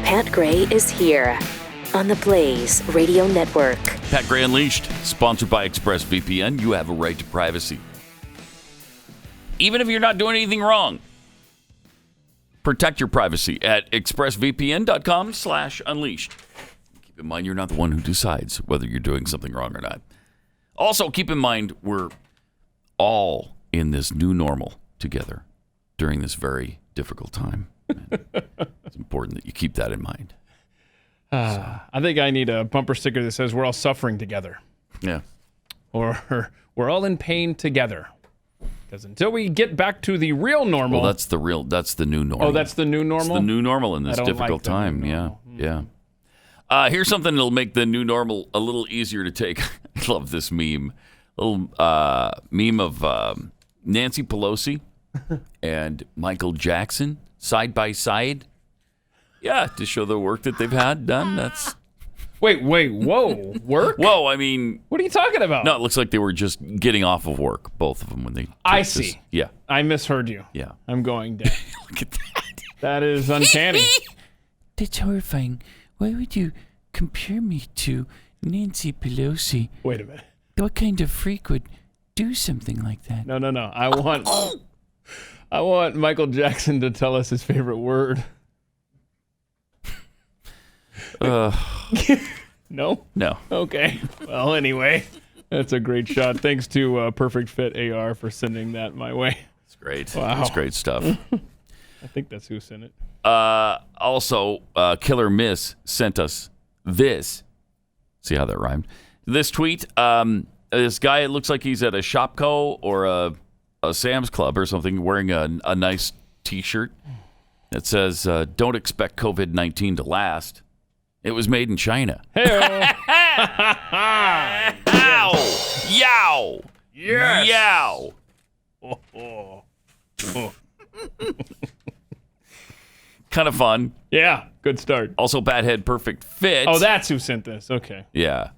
Pat Gray is here on the Blaze Radio Network. Pat Gray Unleashed, sponsored by ExpressVPN. You have a right to privacy. Even if you're not doing anything wrong. Protect your privacy at expressvpn.com/unleashed. Keep in mind, you're not the one who decides whether you're doing something wrong or not. Also, keep in mind, we're all in this new normal together during this very difficult time. It's important that you keep that in mind. I think I need a bumper sticker that says we're all suffering together. Yeah. Or we're all in pain together. Because until we get back to the real normal. Well, that's the new normal. Oh, that's the new normal? It's the new normal in this difficult time. Yeah. Here's something that'll make the new normal a little easier to take. I love this meme. Little meme of Nancy Pelosi and Michael Jackson side by side. Yeah, to show the work that they've had done. That's Wait, whoa, work? Whoa, I mean, what are you talking about? No, it looks like they were just getting off of work, both of them, when they. I see. Yeah, I misheard you. Yeah, I'm going down. Look at that. That is uncanny. That's horrifying. Why would you compare me to Nancy Pelosi? Wait a minute. What kind of freak would do something like that? No. I want Michael Jackson to tell us his favorite word. No? No. Okay. Well, anyway, that's a great shot. Thanks to Perfect Fit AR for sending that my way. It's great. Wow. It's great stuff. I think that's who sent it. Also, Killer Miss sent us this. See how that rhymed? This tweet. This guy, it looks like he's at a Shopko or a Sam's Club or something, wearing a nice T-shirt that says, "Don't expect COVID-19 to last. It was made in China." Hey-o. Ow! Yow! Yes! Yow! Oh. Kind of fun. Yeah, good start. Also, Bathead Perfect Fit. Oh, that's who sent this. Okay. Yeah.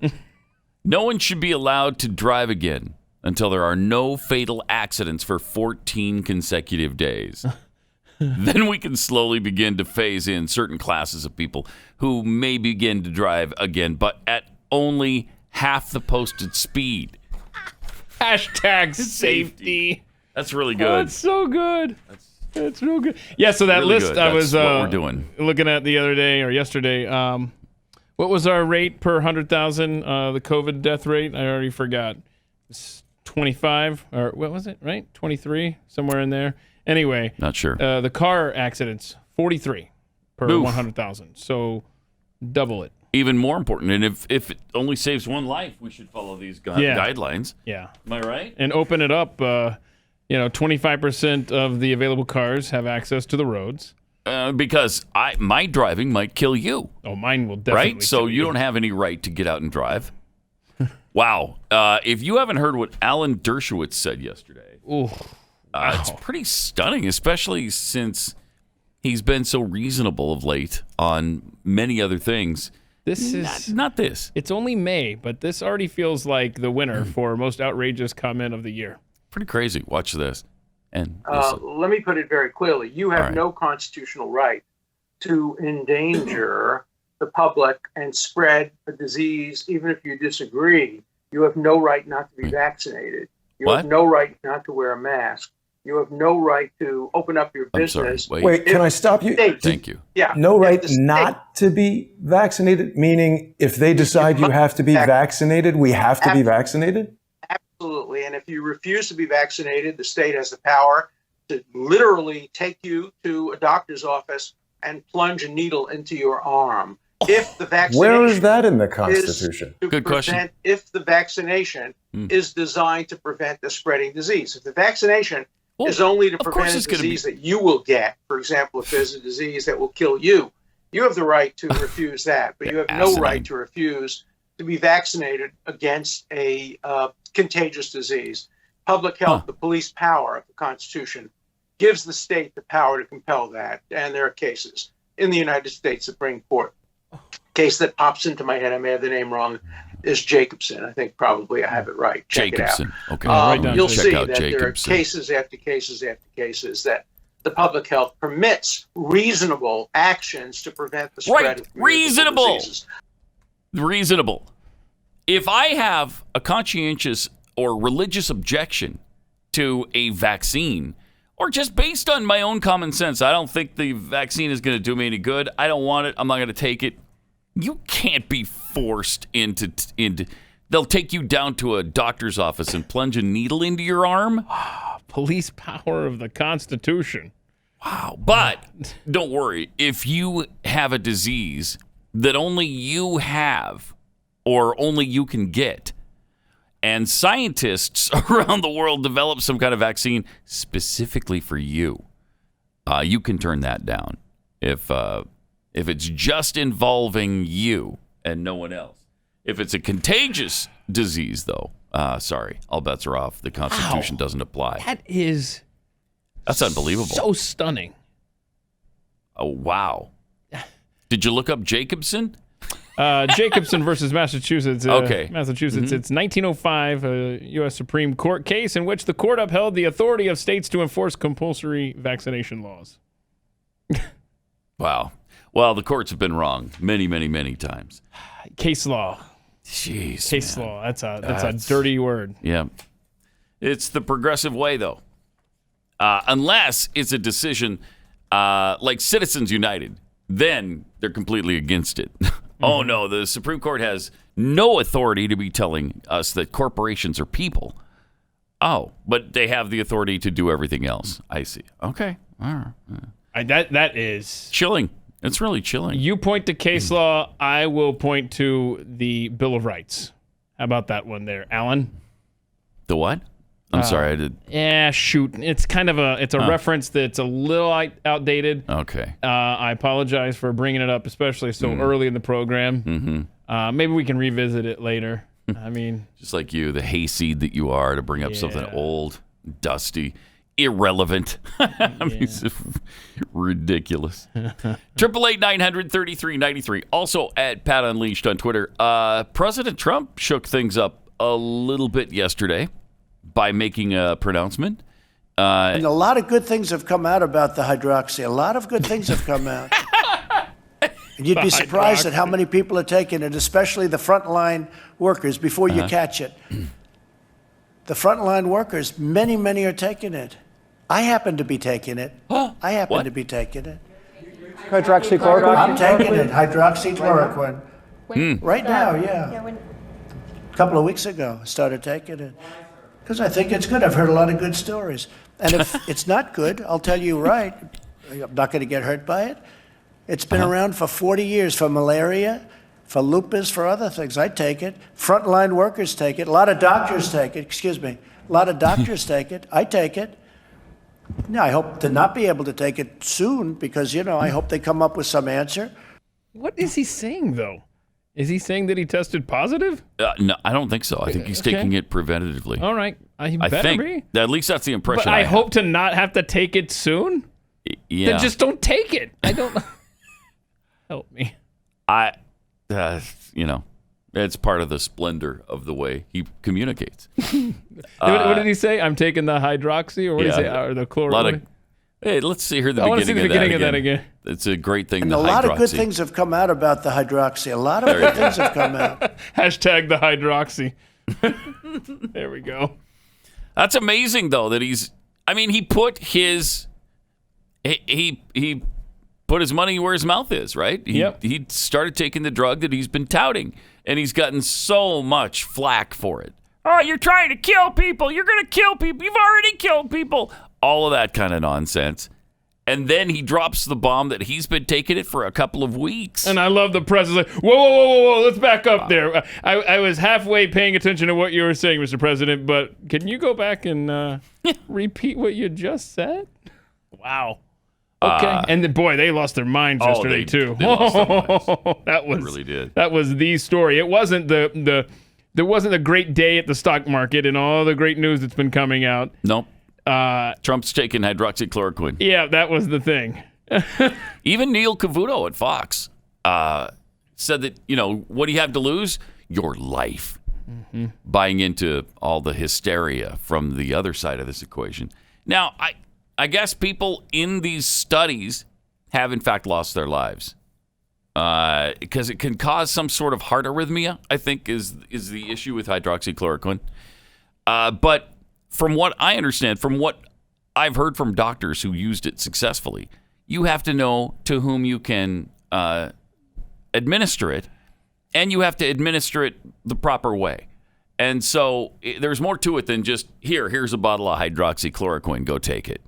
No one should be allowed to drive again until there are no fatal accidents for 14 consecutive days. Then we can slowly begin to phase in certain classes of people who may begin to drive again, but at only half the posted speed. Hashtag safety. That's really good. Oh, that's so good. That's real good. Yeah, so that really list good. I was what we're doing. Looking at the other day or yesterday. What was our rate per 100,000? The COVID death rate? I already forgot. It's 25 or what was it? Right? 23, somewhere in there. Anyway, not sure. The car accidents, 43 per 100,000. So double it. Even more important. And if it only saves one life, we should follow these guidelines. Yeah. Am I right? And open it up. 25% of the available cars have access to the roads. Because my driving might kill you. Oh, mine will definitely right? So you don't have any right to get out and drive. Wow. If you haven't heard what Alan Dershowitz said yesterday, it's pretty stunning, especially since he's been so reasonable of late on many other things. This is not this. It's only May, but this already feels like the winner for most outrageous comment of the year. Pretty crazy. Watch this. And let me put it very clearly. You have no constitutional right to endanger the public and spread a disease, even if you disagree. You have no right not to be vaccinated. You have no right not to wear a mask. You have no right to open up your business. Wait, can I stop you? Thank you. Yeah. No right not to be vaccinated, meaning if they decide you have to be vaccinated, we have to be vaccinated? Absolutely. And if you refuse to be vaccinated, the state has the power to literally take you to a doctor's office and plunge a needle into your arm. If the vaccination Where is that in the Constitution? Good question. If the vaccination is designed to prevent the spreading disease. If the vaccination is only to prevent a disease that you will get, for example, if there's a disease that will kill you, you have the right to refuse that. But you have no right to refuse to be vaccinated against a contagious disease. Public health, the police power of the Constitution, gives the state the power to compel that. And there are cases in the United States Supreme Court. Case that pops into my head, I may have the name wrong, is Jacobson. I think probably I have it right. Check Jacobson. it out. Okay. You'll see that Jacobson. there are cases after cases after cases that the public health permits reasonable actions to prevent the spread of communicable diseases. Reasonable. If I have a conscientious or religious objection to a vaccine, or just based on my own common sense, I don't think the vaccine is going to do me any good. I don't want it. I'm not going to take it. You can't be forced into. They'll take you down to a doctor's office and plunge a needle into your arm. Police power of the Constitution. Wow. But don't worry. If you have a disease that only you have or only you can get, and scientists around the world develop some kind of vaccine specifically for you, you can turn that down if it's just involving you and no one else. If it's a contagious disease, though, sorry, all bets are off. The Constitution doesn't apply. That's unbelievable. So stunning. Oh, wow. Did you look up Jacobson? Jacobson versus Massachusetts. Okay. Massachusetts. It's 1905, a U.S. Supreme Court case in which the court upheld the authority of states to enforce compulsory vaccination laws. Wow. Well, the courts have been wrong many, many, many times. Case law. Jeez. Case man. law. That's a dirty word. Yeah. It's the progressive way, though. Unless it's a decision like Citizens United, then they're completely against it. Oh, no, the Supreme Court has no authority to be telling us that corporations are people. Oh, but they have the authority to do everything else. I see. Okay. All right. That is chilling. It's really chilling. You point to case law, I will point to the Bill of Rights. How about that one there, Alan? The what? I'm sorry, I did. Yeah, shoot. It's kind of a reference that's a little outdated. Okay. I apologize for bringing it up, especially so early in the program. Maybe we can revisit it later. I mean, just like you, the hayseed that you are, to bring up something old, dusty, irrelevant. I mean, it's ridiculous. 888-900-3393. Also at Pat Unleashed on Twitter. President Trump shook things up a little bit yesterday by making a pronouncement. And a lot of good things have come out about the hydroxy. A lot of good things have come out. And you'd be surprised at how many people are taking it, especially the frontline workers, before you catch it. The frontline workers, many are taking it. I happen to be taking it. I happen to be taking it. Hydroxychloroquine? I'm taking it, hydroxychloroquine. Right now, yeah. A couple of weeks ago, I started taking it. Because I think it's good. I've heard a lot of good stories. And if it's not good, I'll tell you right. I'm not going to get hurt by it. It's been around for 40 years for malaria, for lupus, for other things. I take it. Frontline workers take it. A lot of doctors take it. Excuse me. A lot of doctors take it. I take it. Now, I hope to not be able to take it soon because, I hope they come up with some answer. What is he saying, though? Is he saying that he tested positive? No, I don't think so. I think he's taking it preventatively. All right. He I better think. be. At least that's the impression But I hope to not have to take it soon. Yeah. Then just don't take it. I don't know. Help me. It's part of the splendor of the way he communicates. What did he say? I'm taking the hydroxy, or what did he say? Or the chloroquine? Hey, let's see here I want to see the beginning of that again. It's a great thing. And the a lot hydroxy. of good things have come out about the hydroxy. A lot of good things have come out. Hashtag the hydroxy. There we go. That's amazing, though, that he put his he put his money where his mouth is, right? He started taking the drug that he's been touting, and he's gotten so much flack for it. Oh, you're trying to kill people. You're going to kill people. You've already killed people. All of that kind of nonsense. And then he drops the bomb that he's been taking it for a couple of weeks. And I love the president. Whoa, let's back up there. I was halfway paying attention to what you were saying, Mr. President, but can you go back and repeat what you just said? Wow. Okay. And then, boy, they lost their minds yesterday, too. They lost their minds. They really did. That was the story. It wasn't there wasn't a great day at the stock market and all the great news that's been coming out. Nope. Trump's taking hydroxychloroquine. Yeah, that was the thing. Even Neil Cavuto at Fox said that, what do you have to lose? Your life. Buying into all the hysteria from the other side of this equation. Now, I guess people in these studies have, in fact, lost their lives. Because it can cause some sort of heart arrhythmia, I think, is the issue with hydroxychloroquine. But from what I understand, from what I've heard from doctors who used it successfully, you have to know to whom you can administer it, and you have to administer it the proper way. And so there's more to it than just, here's a bottle of hydroxychloroquine, go take it.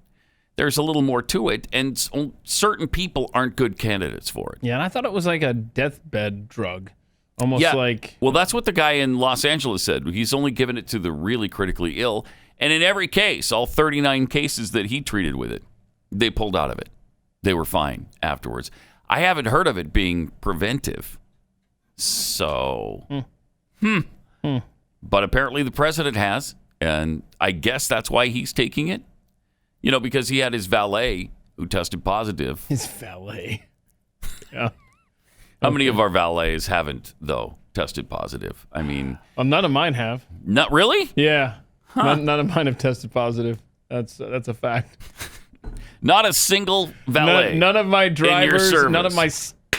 There's a little more to it, and certain people aren't good candidates for it. Yeah, and I thought it was like a deathbed drug. Almost like... Well, that's what the guy in Los Angeles said. He's only given it to the really critically ill. And in every case, all 39 cases that he treated with it, they pulled out of it. They were fine afterwards. I haven't heard of it being preventive. So, But apparently the president has, and I guess that's why he's taking it. You know, because he had his valet who tested positive. His valet. Yeah. How many of our valets haven't, though, tested positive? I mean... Well, none of mine have. Not really? Yeah. Huh. None of mine have tested positive. That's a fact. Not a single valet. None of my drivers, none of my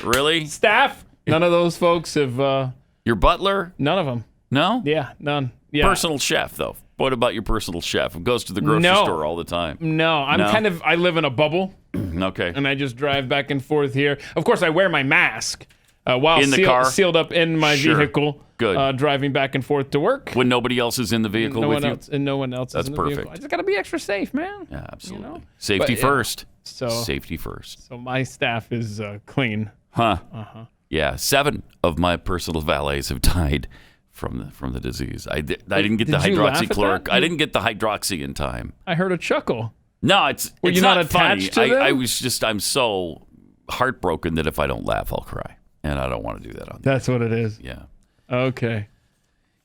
really staff, none of those folks have... Your butler? None of them. No? Yeah, none. Yeah. Personal chef, though. What about your personal chef who goes to the grocery store all the time? No, I live in a bubble. Okay. And I just drive back and forth here. Of course, I wear my mask while in the car? sealed up in my vehicle. Good. Driving back and forth to work. When nobody else is in the vehicle with you? And no one else That's is in the perfect. vehicle. I just got to be extra safe, man. Yeah, absolutely. You know? Safety first. So Safety first. So my staff is clean. Huh. Uh-huh. Yeah, 7 of my personal valets have died from the disease. I didn't get the hydroxychloroquine. I didn't get the hydroxy in time. I heard a chuckle. No, it's Were you not attached funny. to them? I'm so heartbroken that if I don't laugh, I'll cry. And I don't want to do that on That's what it is. Yeah. Okay.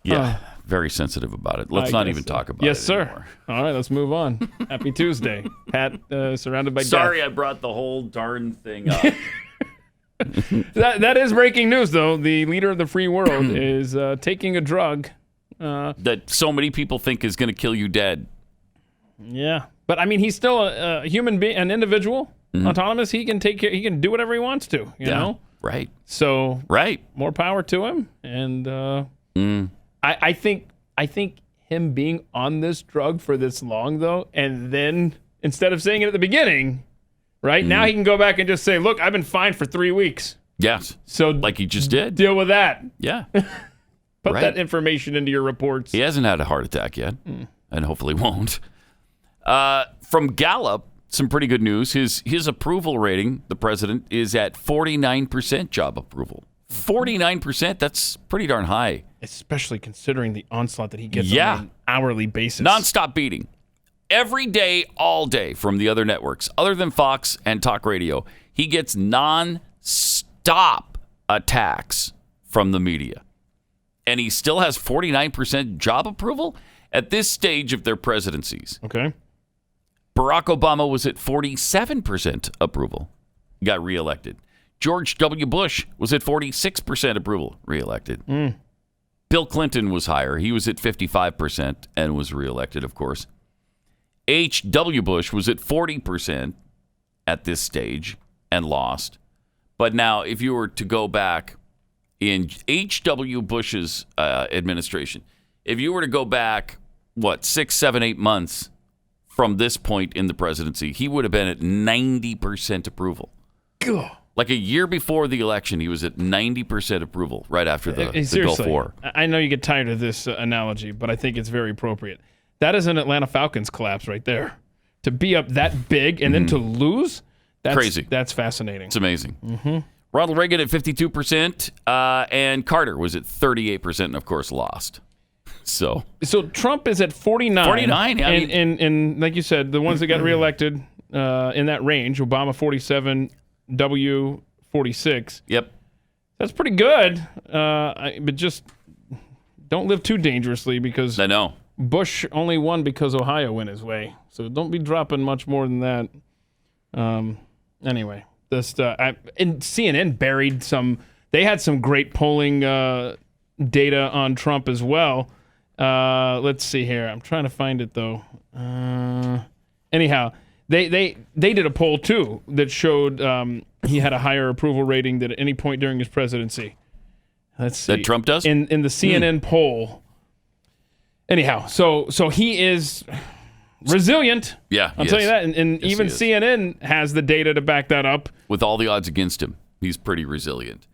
Yeah. Very sensitive about it. Let's not even talk about it anymore. All right, let's move on. Happy Tuesday. Pat surrounded by Sorry death. I brought the whole darn thing up. That is breaking news, though. The leader of the free world is taking a drug that so many people think is going to kill you dead. Yeah, but I mean, he's still a human being, an individual, autonomous. He can take care. He can do whatever he wants to. You know, right? So, right, more power to him. And I think him being on this drug for this long, though, and then instead of saying it at the beginning. Right? Now he can go back and just say, look, I've been fine for 3 weeks. Yes. So like he just did. Deal with that. Yeah. Put that information into your reports. He hasn't had a heart attack yet, and hopefully won't. From Gallup, some pretty good news. His approval rating, the president, is at 49% job approval. 49%, that's pretty darn high. Especially considering the onslaught that he gets on an hourly basis. Non-stop beating. Every day, all day, from the other networks, other than Fox and talk radio, he gets non-stop attacks from the media. And he still has 49% job approval at this stage of their presidencies. Okay. Barack Obama was at 47% approval, got reelected. George W. Bush was at 46% approval, reelected. Bill Clinton was higher. He was at 55% and was reelected, of course. H.W. Bush was at 40% at this stage and lost. But now, if you were to go back in H.W. Bush's administration, if you were to go back, 6, 7, 8 months from this point in the presidency, he would have been at 90% approval. Like a year before the election, he was at 90% approval right after the Gulf War. I know you get tired of this analogy, but I think it's very appropriate. That is an Atlanta Falcons collapse right there. To be up that big and then to lose, that's crazy. That's fascinating. It's amazing. Ronald Reagan at 52%, and Carter was at 38%, and of course lost. So Trump is at 49. 49, and like you said, the ones that got reelected in that range, Obama 47, W 46. Yep. That's pretty good, but just don't live too dangerously because I know. Bush only won because Ohio went his way. So don't be dropping much more than that. Anyway, and CNN buried some. They had some great polling data on Trump as well. Let's see here. I'm trying to find it, though. Anyhow, They did a poll too that showed he had a higher approval rating than at any point during his presidency. Let's see. That Trump does? In the CNN poll. Anyhow, so he is resilient. Yeah, I'll tell you that. And yes, even CNN has the data to back that up. With all the odds against him, he's pretty resilient.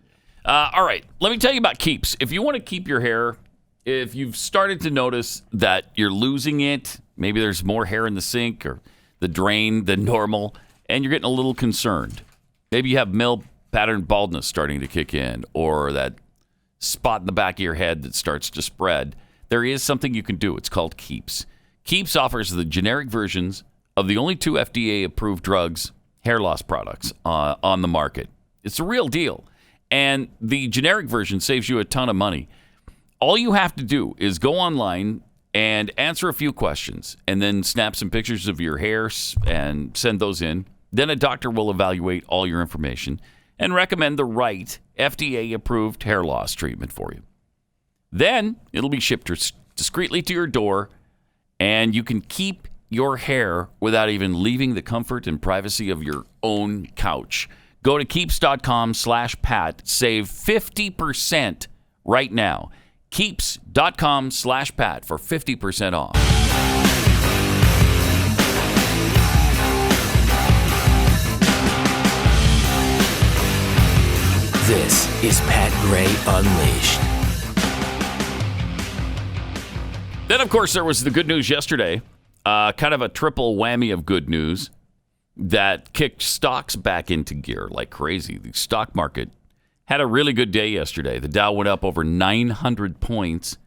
All right, let me tell you about Keeps. If you want to keep your hair, if you've started to notice that you're losing it, maybe there's more hair in the sink or the drain than normal, and you're getting a little concerned. Maybe you have male pattern baldness starting to kick in, or that spot in the back of your head that starts to spread. There is something you can do. It's called Keeps. Keeps offers the generic versions of the only 2 FDA-approved drugs, hair loss products, on the market. It's a real deal. And the generic version saves you a ton of money. All you have to do is go online and answer a few questions, and then snap some pictures of your hair and send those in. Then a doctor will evaluate all your information and recommend the right FDA-approved hair loss treatment for you. Then it'll be shipped discreetly to your door, and you can keep your hair without even leaving the comfort and privacy of your own couch. Go to keeps.com/Pat. Save 50% right now. Keeps.com/Pat for 50% off. This is Pat Gray Unleashed. Then, of course, there was the good news yesterday. Kind of a triple whammy of good news that kicked stocks back into gear like crazy. The stock market had a really good day yesterday. The Dow went up over 900 points,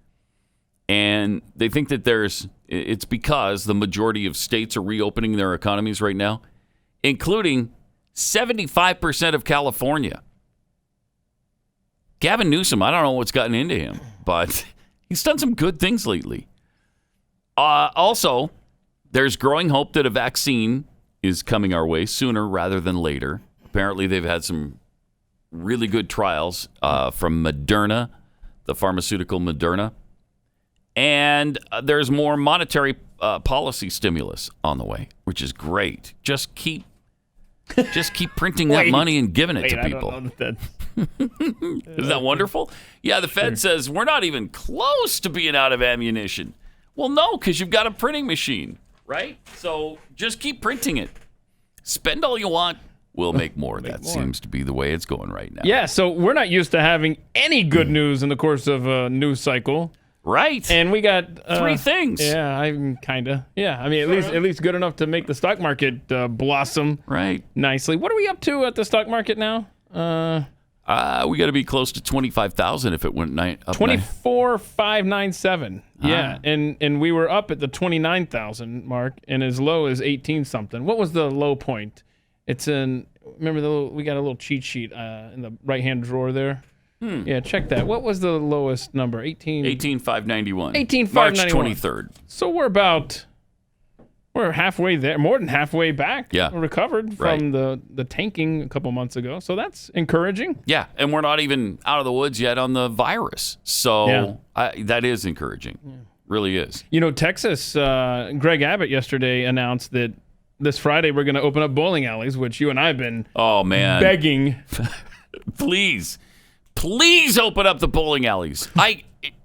and they think that it's because the majority of states are reopening their economies right now, including 75% of California. Gavin Newsom, I don't know what's gotten into him, but he's done some good things lately. Also, there's growing hope that a vaccine is coming our way sooner rather than later. Apparently, they've had some really good trials from Moderna, the pharmaceutical Moderna. And there's more monetary policy stimulus on the way, which is great. Just keep printing that money and giving it to people. I don't know Isn't that wonderful? Yeah, the Fed says we're not even close to being out of ammunition. Well, no, because you've got a printing machine, right? So just keep printing it. Spend all you want. We'll make more. That seems to be the way it's going right now. Yeah, so we're not used to having any good news in the course of a news cycle. Right. And we got 3 things. Yeah, I'm kind of. Yeah, I mean, at least good enough to make the stock market blossom nicely. What are we up to at the stock market now? We got to be close to 25,000 if it went up. 24,597. Yeah, and we were up at the 29,000 mark and as low as 18 something. What was the low point? It's remember we got a little cheat sheet in the right-hand drawer there. Yeah, check that. What was the lowest number? 18,591. 18,591. March 23rd. So we're halfway there, more than halfway back. Yeah. We're recovered from the tanking a couple months ago. So that's encouraging. Yeah, and we're not even out of the woods yet on the virus. So that is encouraging. Yeah. Really is. You know, Texas, Greg Abbott yesterday announced that this Friday we're going to open up bowling alleys, which you and I have been begging. Please open up the bowling alleys.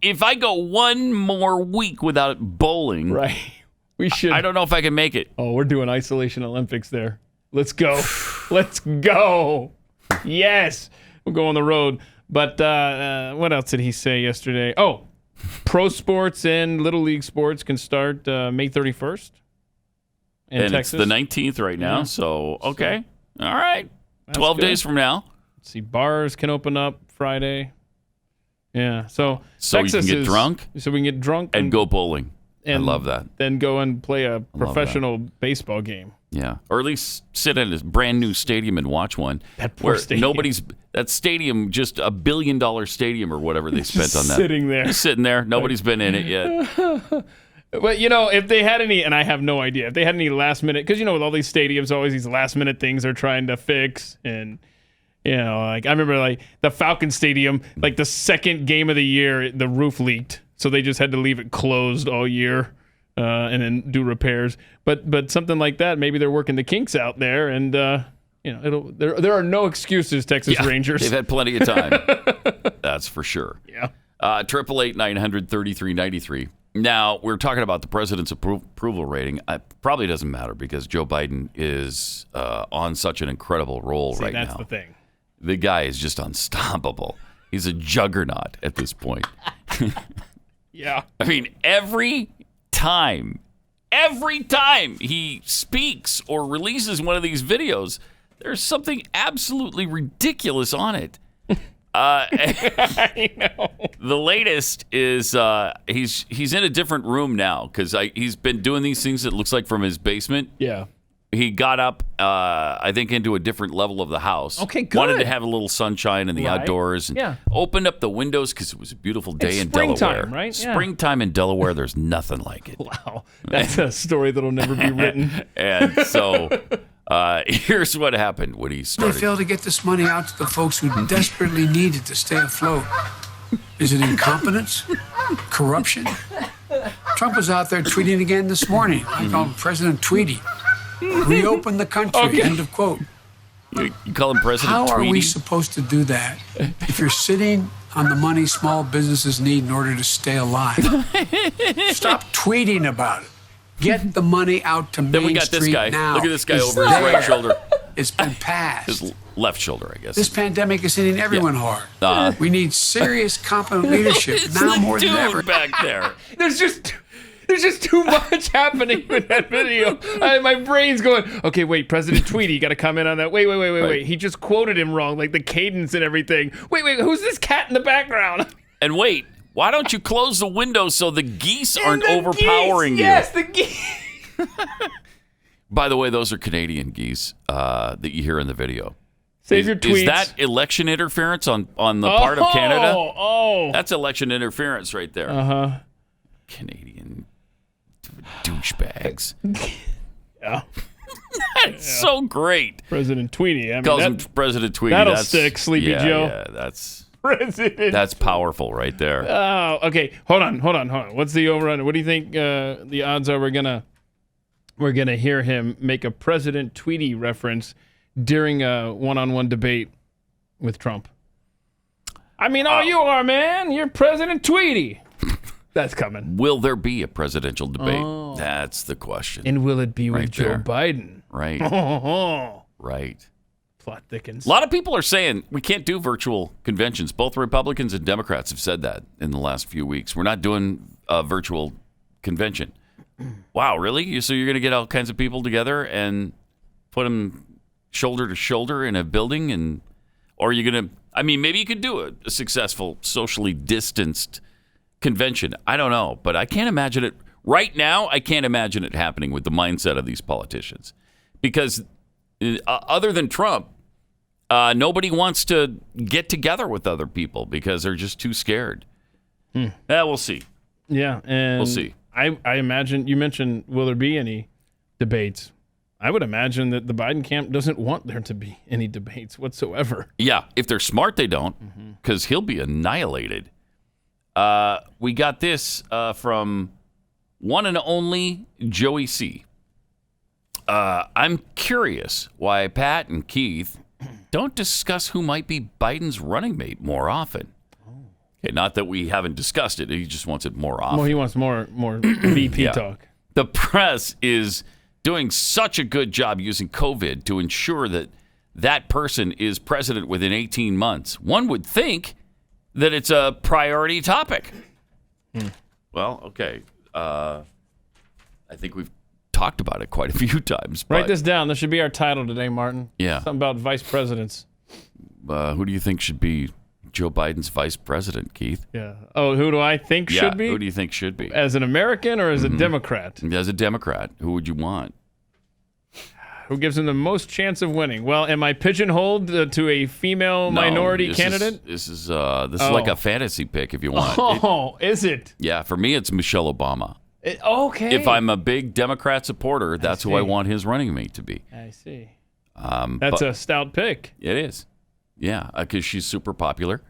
If I go one more week without bowling, right? We should. I don't know if I can make it. Oh, we're doing Isolation Olympics there. Let's go. Let's go. Yes. We'll go on the road. But what else did he say yesterday? Oh, pro sports and Little League sports can start May 31st in Texas. It's the 19th right now. So, okay. All right. 12 days from now. Let's see. Bars can open up Friday. Yeah. So you Texas can get drunk. So we can get drunk. And go bowling. I love that. Then go and play a professional baseball game. Yeah. Or at least sit in a brand new stadium and watch one. That poor stadium. That stadium, just $1 billion stadium or whatever they spent on that. Sitting there. Just sitting there. Nobody's been in it yet. But, if they had any, and I have no idea, if they had any last minute, because, with all these stadiums, always these last minute things they're trying to fix. And, I remember the Falcon Stadium, the second game of the year, the roof leaked. So they just had to leave it closed all year. and then do repairs. But something like that, maybe they're working the kinks out there, and there are no excuses, Texas Rangers. They've had plenty of time. That's for sure. Yeah. 888-900-3393. Now, we're talking about the president's approval rating. It probably doesn't matter because Joe Biden is on such an incredible roll right now. That's the thing. The guy is just unstoppable. He's a juggernaut at this point. Yeah. I mean, every time he speaks or releases one of these videos, there's something absolutely ridiculous on it. I know. The latest is he's in a different room now because he's been doing these things that looks like from his basement. Yeah. He got up, I think, into a different level of the house. Okay, good. Wanted to have a little sunshine in the outdoors. And opened up the windows because it was a beautiful day in Delaware. Right? Yeah. Springtime in Delaware, there's nothing like it. Wow. That's a story that'll never be written. And so here's what happened when he started. They failed to get this money out to the folks who desperately need it to stay afloat. Is it incompetence? Corruption? Trump was out there tweeting again this morning. I call him President Tweety. Reopen the country. Okay. End of quote. You call him President How Tweety? are we supposed to do that if you're sitting on the money small businesses need in order to stay alive? Stop tweeting about it. Get the money out to then Main we got Street this guy. now. Look at this guy over his right shoulder. It's been passed. His left shoulder, I guess. This pandemic is hitting everyone hard. We need serious, competent leadership now more than ever. Back there. There's just too much happening in that video. My brain's going, okay, wait, President Tweety, you got to comment on that. Wait. He just quoted him wrong, like the cadence and everything. Wait, who's this cat in the background? And wait, why don't you close the window so the geese aren't overpowering you? Yes, the geese. By the way, those are Canadian geese that you hear in the video. Save your tweets. Is that election interference on the part of Canada? Oh. That's election interference right there. Uh-huh. Canadian douchebags. Yeah. That's so great. President Tweety. I mean, Calls him President Tweety. That'll stick, Sleepy Joe. Yeah, that's President. That's powerful right there. Oh, okay. Hold on. What's the over-under? What do you think the odds are we're gonna hear him make a President Tweety reference during a one-on-one debate with Trump? I mean, you are, man. You're President Tweety. That's coming. Will there be a presidential debate? Oh. That's the question. And will it be with Joe Biden? Right. Right. Plot thickens. A lot of people are saying we can't do virtual conventions. Both Republicans and Democrats have said that in the last few weeks. We're not doing a virtual convention. Wow, really? So you're going to get all kinds of people together and put them shoulder to shoulder in a building? Or are you going to, maybe you could do a successful, socially distanced convention. I don't know, but I can't imagine it. Right now, I can't imagine it happening with the mindset of these politicians. Because other than Trump, nobody wants to get together with other people because they're just too scared. We'll see. Yeah, and we'll see. I imagine, you mentioned, will there be any debates? I would imagine that the Biden camp doesn't want there to be any debates whatsoever. Yeah, if they're smart, they don't, because he'll be annihilated. We got this from one and only Joey C. I'm curious why Pat and Keith don't discuss who might be Biden's running mate more often. Okay, not that we haven't discussed it. He just wants it more often. Well, he wants more VP talk. The press is doing such a good job using COVID to ensure that that person is president within 18 months. One would think that it's a priority topic. Well, okay. I think we've talked about it quite a few times. Write this down. This should be our title today, Martin. Yeah. Something about vice presidents. Who do you think should be Joe Biden's vice president, Keith? Yeah. Oh, who do I think should be? Who do you think should be? As an American or as a Democrat? As a Democrat. Who would you want? Who gives him the most chance of winning? Well, am I pigeonholed to a female minority candidate? This is like a fantasy pick if you want. Oh, is it? Yeah, for me, it's Michelle Obama. Okay. If I'm a big Democrat supporter, that's who I want his running mate to be. I see. That's a stout pick. It is. Yeah, because she's super popular.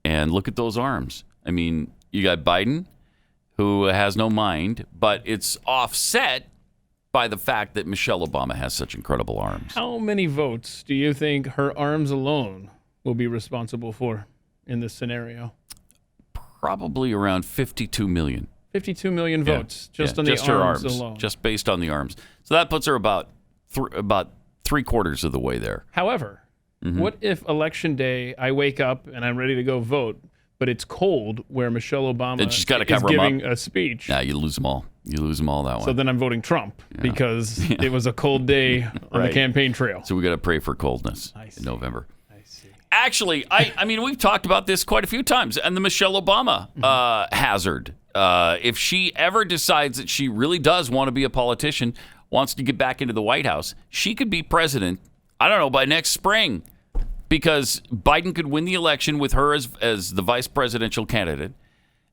And look at those arms. I mean, you got Biden, who has no mind, but it's offset by the fact that Michelle Obama has such incredible arms. How many votes do you think her arms alone will be responsible for in this scenario? Probably around 52 million. 52 million votes just on the her arms alone. Just based on the arms. So that puts her about three-quarters of the way there. However, what if Election Day I wake up and I'm ready to go vote, but it's cold where Michelle Obama is giving a speech? Yeah, you lose them all. You lose them all that way. So then I'm voting Trump because it was a cold day on the campaign trail. So we got to pray for coldness in November. Actually, I mean, we've talked about this quite a few times, and the Michelle Obama hazard. If she ever decides that she really does want to be a politician, wants to get back into the White House, she could be president, I don't know, by next spring, because Biden could win the election with her as the vice presidential candidate,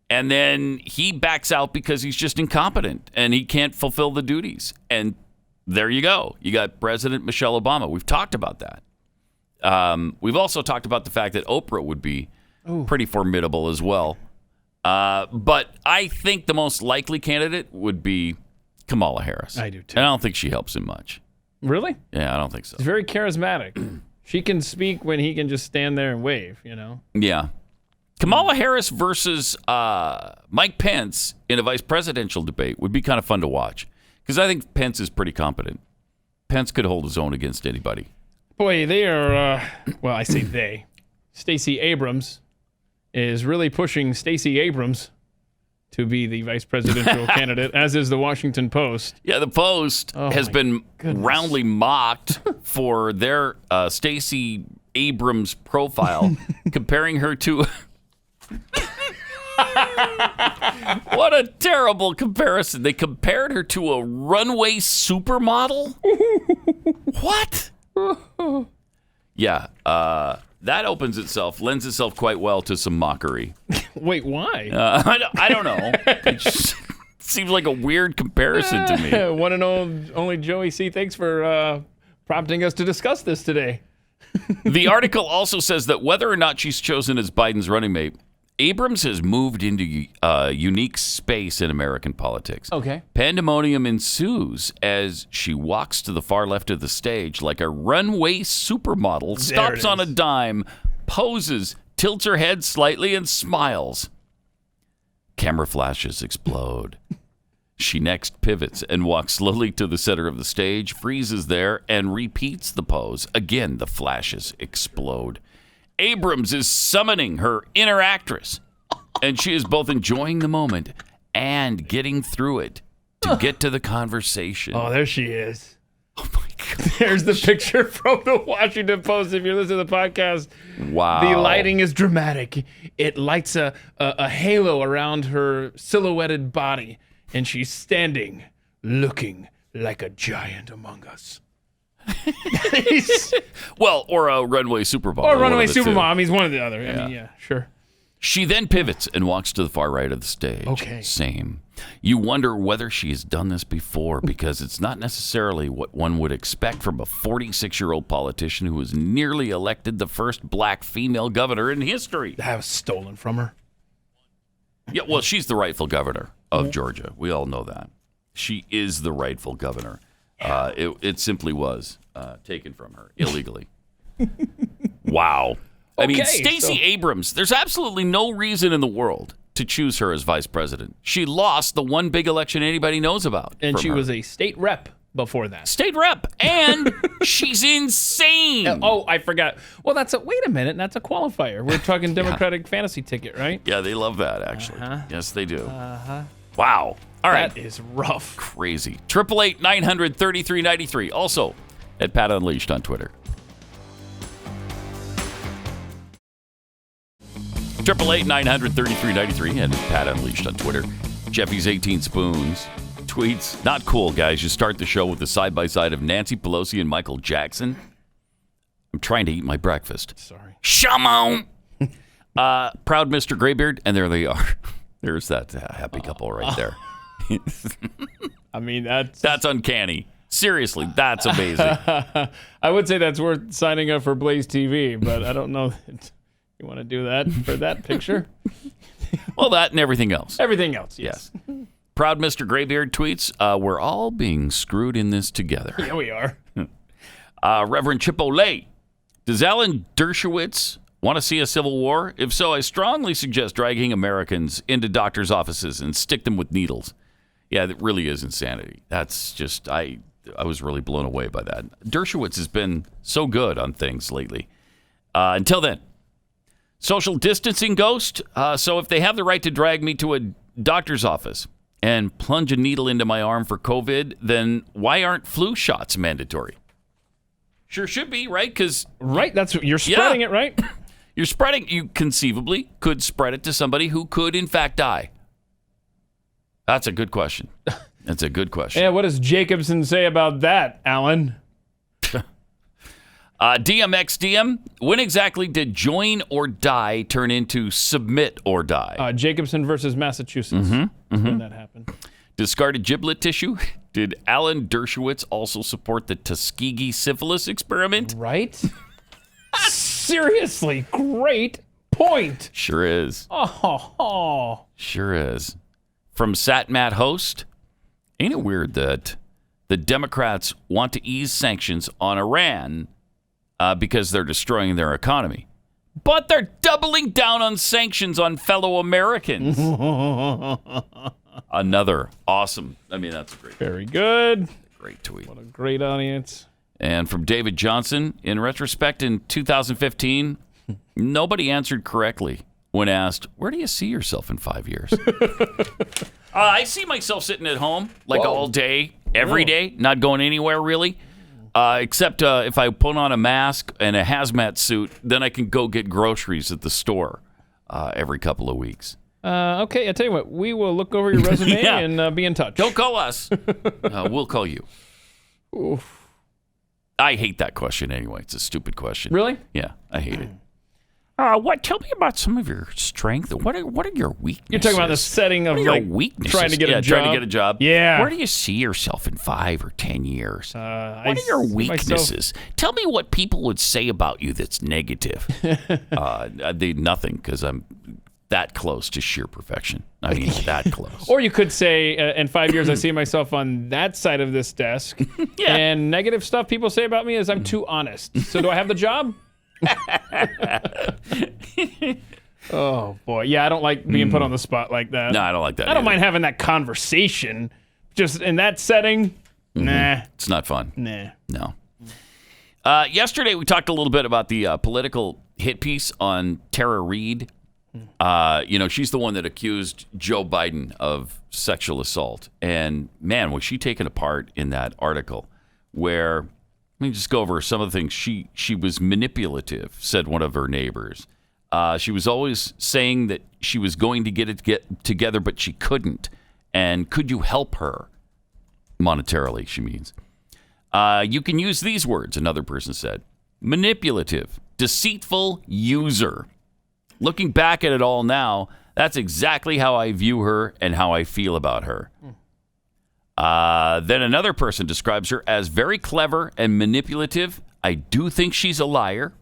and then he backs out because he's just incompetent and he can't fulfill the duties. And there you go. You got President Michelle Obama. We've talked about that. We've also talked about the fact that Oprah would be pretty formidable as well. But I think the most likely candidate would be Kamala Harris. I do too. And I don't think she helps him much. Really? Yeah, I don't think so. She's very charismatic. She can speak when he can just stand there and wave, you know? Yeah. Kamala Harris versus Mike Pence in a vice presidential debate would be kind of fun to watch, because I think Pence is pretty competent. Pence could hold his own against anybody. Boy, they are, well, I say they. Stacey Abrams is really pushing Stacey Abrams to be the vice presidential candidate, as is the Washington Post. Yeah, the Post has been roundly mocked for their Stacey Abrams profile, comparing her to... What a terrible comparison. They compared her to a runway supermodel? What? Yeah, that lends itself quite well to some mockery. Wait, why? I don't know. It just seems like a weird comparison to me. One and only Joey C. Thanks for prompting us to discuss this today. The article also says that whether or not she's chosen as Biden's running mate, Abrams has moved into a unique space in American politics. Okay. Pandemonium ensues as she walks to the far left of the stage like a runway supermodel, stops on a dime, poses, tilts her head slightly, and smiles. Camera flashes explode. She next pivots and walks slowly to the center of the stage, freezes there, and repeats the pose. Again, the flashes explode. Abrams is summoning her inner actress, and she is both enjoying the moment and getting through it to get to the conversation. Oh, there she is. Oh, my God. There's the picture from the Washington Post. If you're listening to the podcast, wow. The lighting is dramatic. It lights a halo around her silhouetted body, and she's standing, looking like a giant among us. Well, or a runway supermodel. Or a runway supermodel. I mean, he's one or the other. Yeah. I mean, yeah, sure. She then pivots and walks to the far right of the stage. Okay. Same. You wonder whether she has done this before, because it's not necessarily what one would expect from a 46-year-old politician who was nearly elected the first black female governor in history. That was stolen from her. Yeah, well, she's the rightful governor of Georgia. We all know that. She is the rightful governor. It simply was taken from her illegally. Wow. I mean, Stacey Abrams, there's absolutely no reason in the world to choose her as vice president. She lost the one big election anybody knows about. And she was a state rep before that. State rep. And she's insane. Oh, I forgot. Well, wait a minute. That's a qualifier. We're talking Democratic fantasy ticket, right? Yeah, they love that, actually. Yes, they do. Wow. All right. That is rough. Crazy. 888-900-3393. Also at Pat Unleashed on Twitter. 888-900-3393 and Pat Unleashed on Twitter. Jeffy's 18 Spoons tweets, not cool, guys. You start the show with the side-by-side of Nancy Pelosi and Michael Jackson. I'm trying to eat my breakfast. Sorry. Shamon! Proud Mr. Graybeard, and there they are. There's that happy couple right there. I mean, that's uncanny. Seriously, that's amazing. I would say that's worth signing up for Blaze TV, but I don't know that you want to do that for that picture. Well, that and everything else. Everything else, yes. Proud Mr. Graybeard tweets, we're all being screwed in this together. Yeah, we are. Reverend Chipotle, does Alan Dershowitz want to see a civil war? If so, I strongly suggest dragging Americans into doctors' offices and stick them with needles. Yeah, that really is insanity. That's just, I was really blown away by that. Dershowitz has been so good on things lately. Until then, social distancing ghost. So if they have the right to drag me to a doctor's office and plunge a needle into my arm for COVID, then why aren't flu shots mandatory? Sure should be, right? Right, you're spreading it, right? You're spreading. You conceivably could spread it to somebody who could, in fact, die. That's a good question. That's a good question. Yeah, what does Jacobson say about that, Alan? DMXDM, when exactly did join or die turn into submit or die? Jacobson versus Massachusetts. When that happened. Discarded giblet tissue. Did Alan Dershowitz also support the Tuskegee syphilis experiment? Right? Seriously, great point. Sure is. Oh. Sure is. From SatMat Host, ain't it weird that the Democrats want to ease sanctions on Iran because they're destroying their economy, but they're doubling down on sanctions on fellow Americans? Another awesome. I mean, that's great. Very good. Great tweet. What a great audience. And from David Johnson, in retrospect, in 2015, nobody answered correctly when asked, where do you see yourself in 5 years? I see myself sitting at home all day, every day, not going anywhere really, except if I put on a mask and a hazmat suit, then I can go get groceries at the store every couple of weeks. Okay, I tell you what, we will look over your resume and be in touch. Don't call us. We'll call you. Oof. I hate that question anyway. It's a stupid question. Really? Yeah, I hate it. Tell me about some of your strengths. What are your weaknesses? You're talking about the setting of weaknesses? trying to get a job. Trying to get a job. Yeah. Where do you see yourself in 5 or 10 years? What are your weaknesses? Tell me what people would say about you that's negative. Nothing, because I'm that close to sheer perfection. I mean, that close. Or you could say, in 5 years, I see myself on that side of this desk. Yeah. And negative stuff people say about me is I'm too honest. So do I have the job? Oh, boy. Yeah, I don't like being put on the spot like that. No, I don't like that. I don't mind having that conversation. Just in that setting, nah. It's not fun. Nah. No. Yesterday, we talked a little bit about the political hit piece on Tara Reid. She's the one that accused Joe Biden of sexual assault. And, man, was she taken apart in that article where, let me just go over some of the things. She was manipulative, said one of her neighbors. She was always saying that she was going to get together, but she couldn't. And could you help her? Monetarily, she means. You can use these words, another person said. Manipulative, deceitful user. Looking back at it all now, that's exactly how I view her and how I feel about her. Then another person describes her as very clever and manipulative. I do think she's a liar.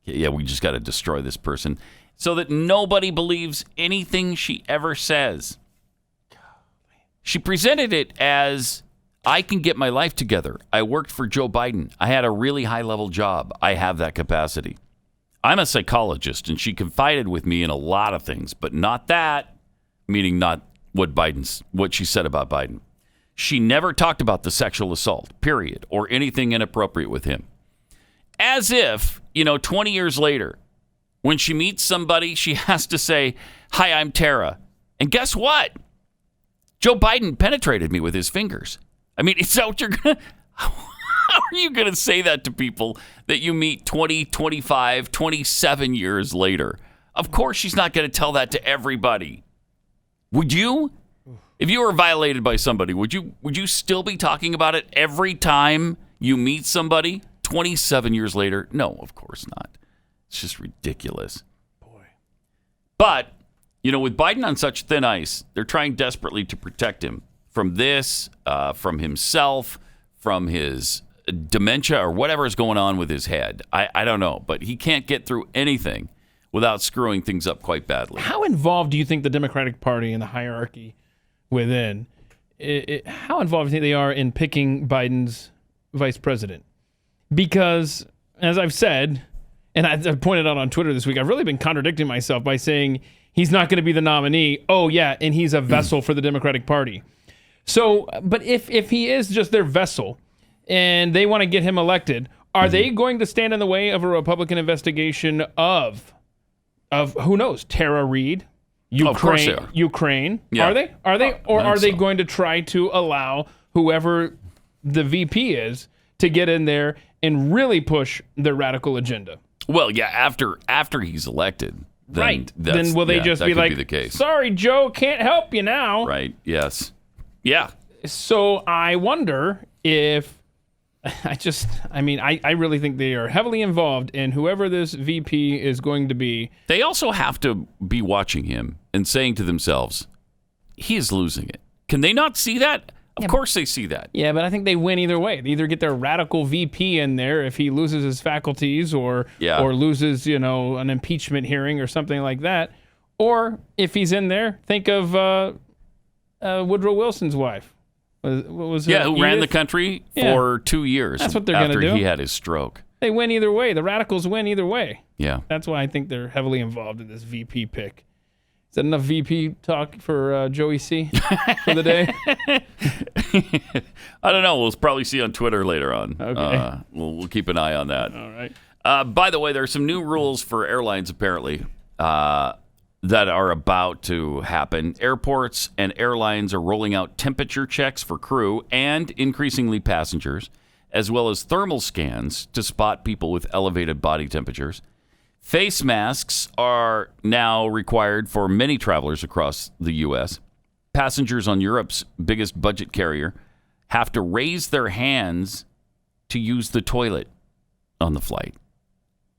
Yeah, we just got to destroy this person so that nobody believes anything she ever says. She presented it as, I can get my life together. I worked for Joe Biden. I had a really high-level job. I have that capacity. I'm a psychologist, and she confided with me in a lot of things, but not that, meaning not what she said about Biden. She never talked about the sexual assault, period, or anything inappropriate with him. As if, 20 years later, when she meets somebody, she has to say, hi, I'm Tara. And guess what? Joe Biden penetrated me with his fingers. I mean, is that what you're going to... How are you going to say that to people that you meet 20, 25, 27 years later? Of course she's not going to tell that to everybody. Would you? If you were violated by somebody, would you still be talking about it every time you meet somebody 27 years later? No, of course not. It's just ridiculous. Boy. But, with Biden on such thin ice, they're trying desperately to protect him from this, from himself, from his dementia or whatever is going on with his head. I don't know, but he can't get through anything without screwing things up quite badly. How involved do you think the Democratic Party and the hierarchy within, how involved do you think they are in picking Biden's vice president? Because, as I've said, and I've pointed out on Twitter this week, I've really been contradicting myself by saying he's not going to be the nominee. Oh, yeah, and he's a vessel for the Democratic Party. So, but if he is just their vessel and they want to get him elected, are they going to stand in the way of a Republican investigation of who knows, Tara Reid, Ukraine? Of course they are. Ukraine. Yeah. Are they? Or are they so. going to try to allow whoever the VP is to get in there and really push their radical agenda? Well, yeah, after he's elected. Then Right. Then will they just be like, the case. sorry, Joe, can't help you now. Right, yes. Yeah. So I wonder if I really think they are heavily involved in whoever this VP is going to be. They also have to be watching him and saying to themselves, he is losing it. Can they not see that? Of course they see that. Yeah, but I think they win either way. They either get their radical VP in there if he loses his faculties or loses, an impeachment hearing or something like that. Or if he's in there, think of Woodrow Wilson's wife. What was it? Who ran the country for 2 years. That's what they're going to do. After he had his stroke. They win either way. The radicals win either way. Yeah. That's why I think they're heavily involved in this VP pick. Is that enough VP talk for Joey C for the day? I don't know. We'll probably see on Twitter later on. Okay. We'll keep an eye on that. All right. By the way, there are some new rules for airlines, apparently, that are about to happen. Airports and airlines are rolling out temperature checks for crew and increasingly passengers, as well as thermal scans to spot people with elevated body temperatures. Face masks are now required for many travelers across the U.S. Passengers on Europe's biggest budget carrier have to raise their hands to use the toilet on the flight.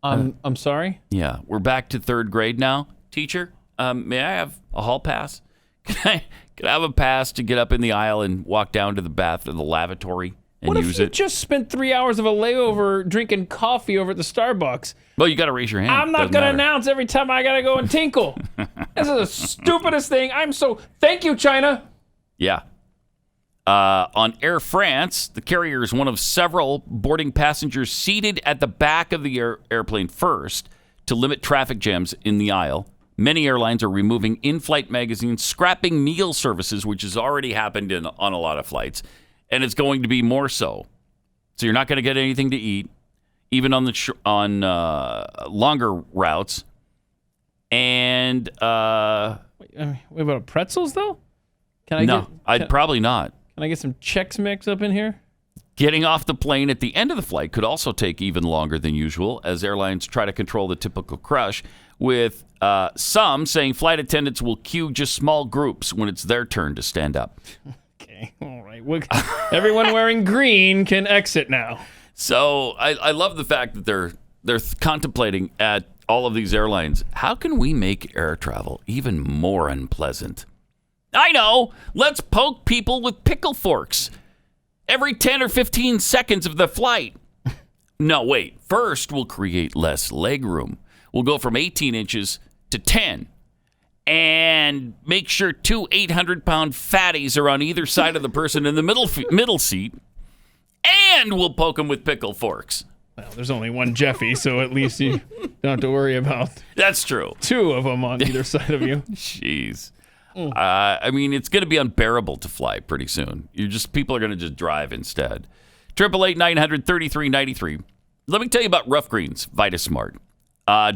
I'm sorry? Yeah, we're back to third grade now. Teacher, may I have a hall pass? Can I have a pass to get up in the aisle and walk down to the bathroom, the lavatory, and use it? What if you just spent 3 hours of a layover drinking coffee over at the Starbucks? Well, you got to raise your hand. I'm not going to announce every time I got to go and tinkle. This is the stupidest thing. Thank you, China. Yeah. On Air France, the carrier is one of several boarding passengers seated at the back of the airplane first to limit traffic jams in the aisle. Many airlines are removing in-flight magazines, scrapping meal services, which has already happened on a lot of flights, and it's going to be more so. So you're not going to get anything to eat, even on longer routes. And what about pretzels though? Probably not. Can I get some Chex Mix up in here? Getting off the plane at the end of the flight could also take even longer than usual as airlines try to control the typical crush, with some saying flight attendants will queue just small groups when it's their turn to stand up. Okay, all right. Everyone wearing green can exit now. So I love the fact that they're contemplating at all of these airlines, how can we make air travel even more unpleasant? I know. Let's poke people with pickle forks every 10 or 15 seconds of the flight. No, wait. First, we'll create less leg room. We'll go from 18 inches to 10. And make sure 2 800-pound fatties are on either side of the person in the middle seat. And we'll poke them with pickle forks. Well, there's only one Jeffy, so at least you don't have to worry about That's true. 2 of them on either side of you. Jeez. It's going to be unbearable to fly pretty soon. People are going to just drive instead. 888-900-3393. Let me tell you about Ruff Greens VitaSmart.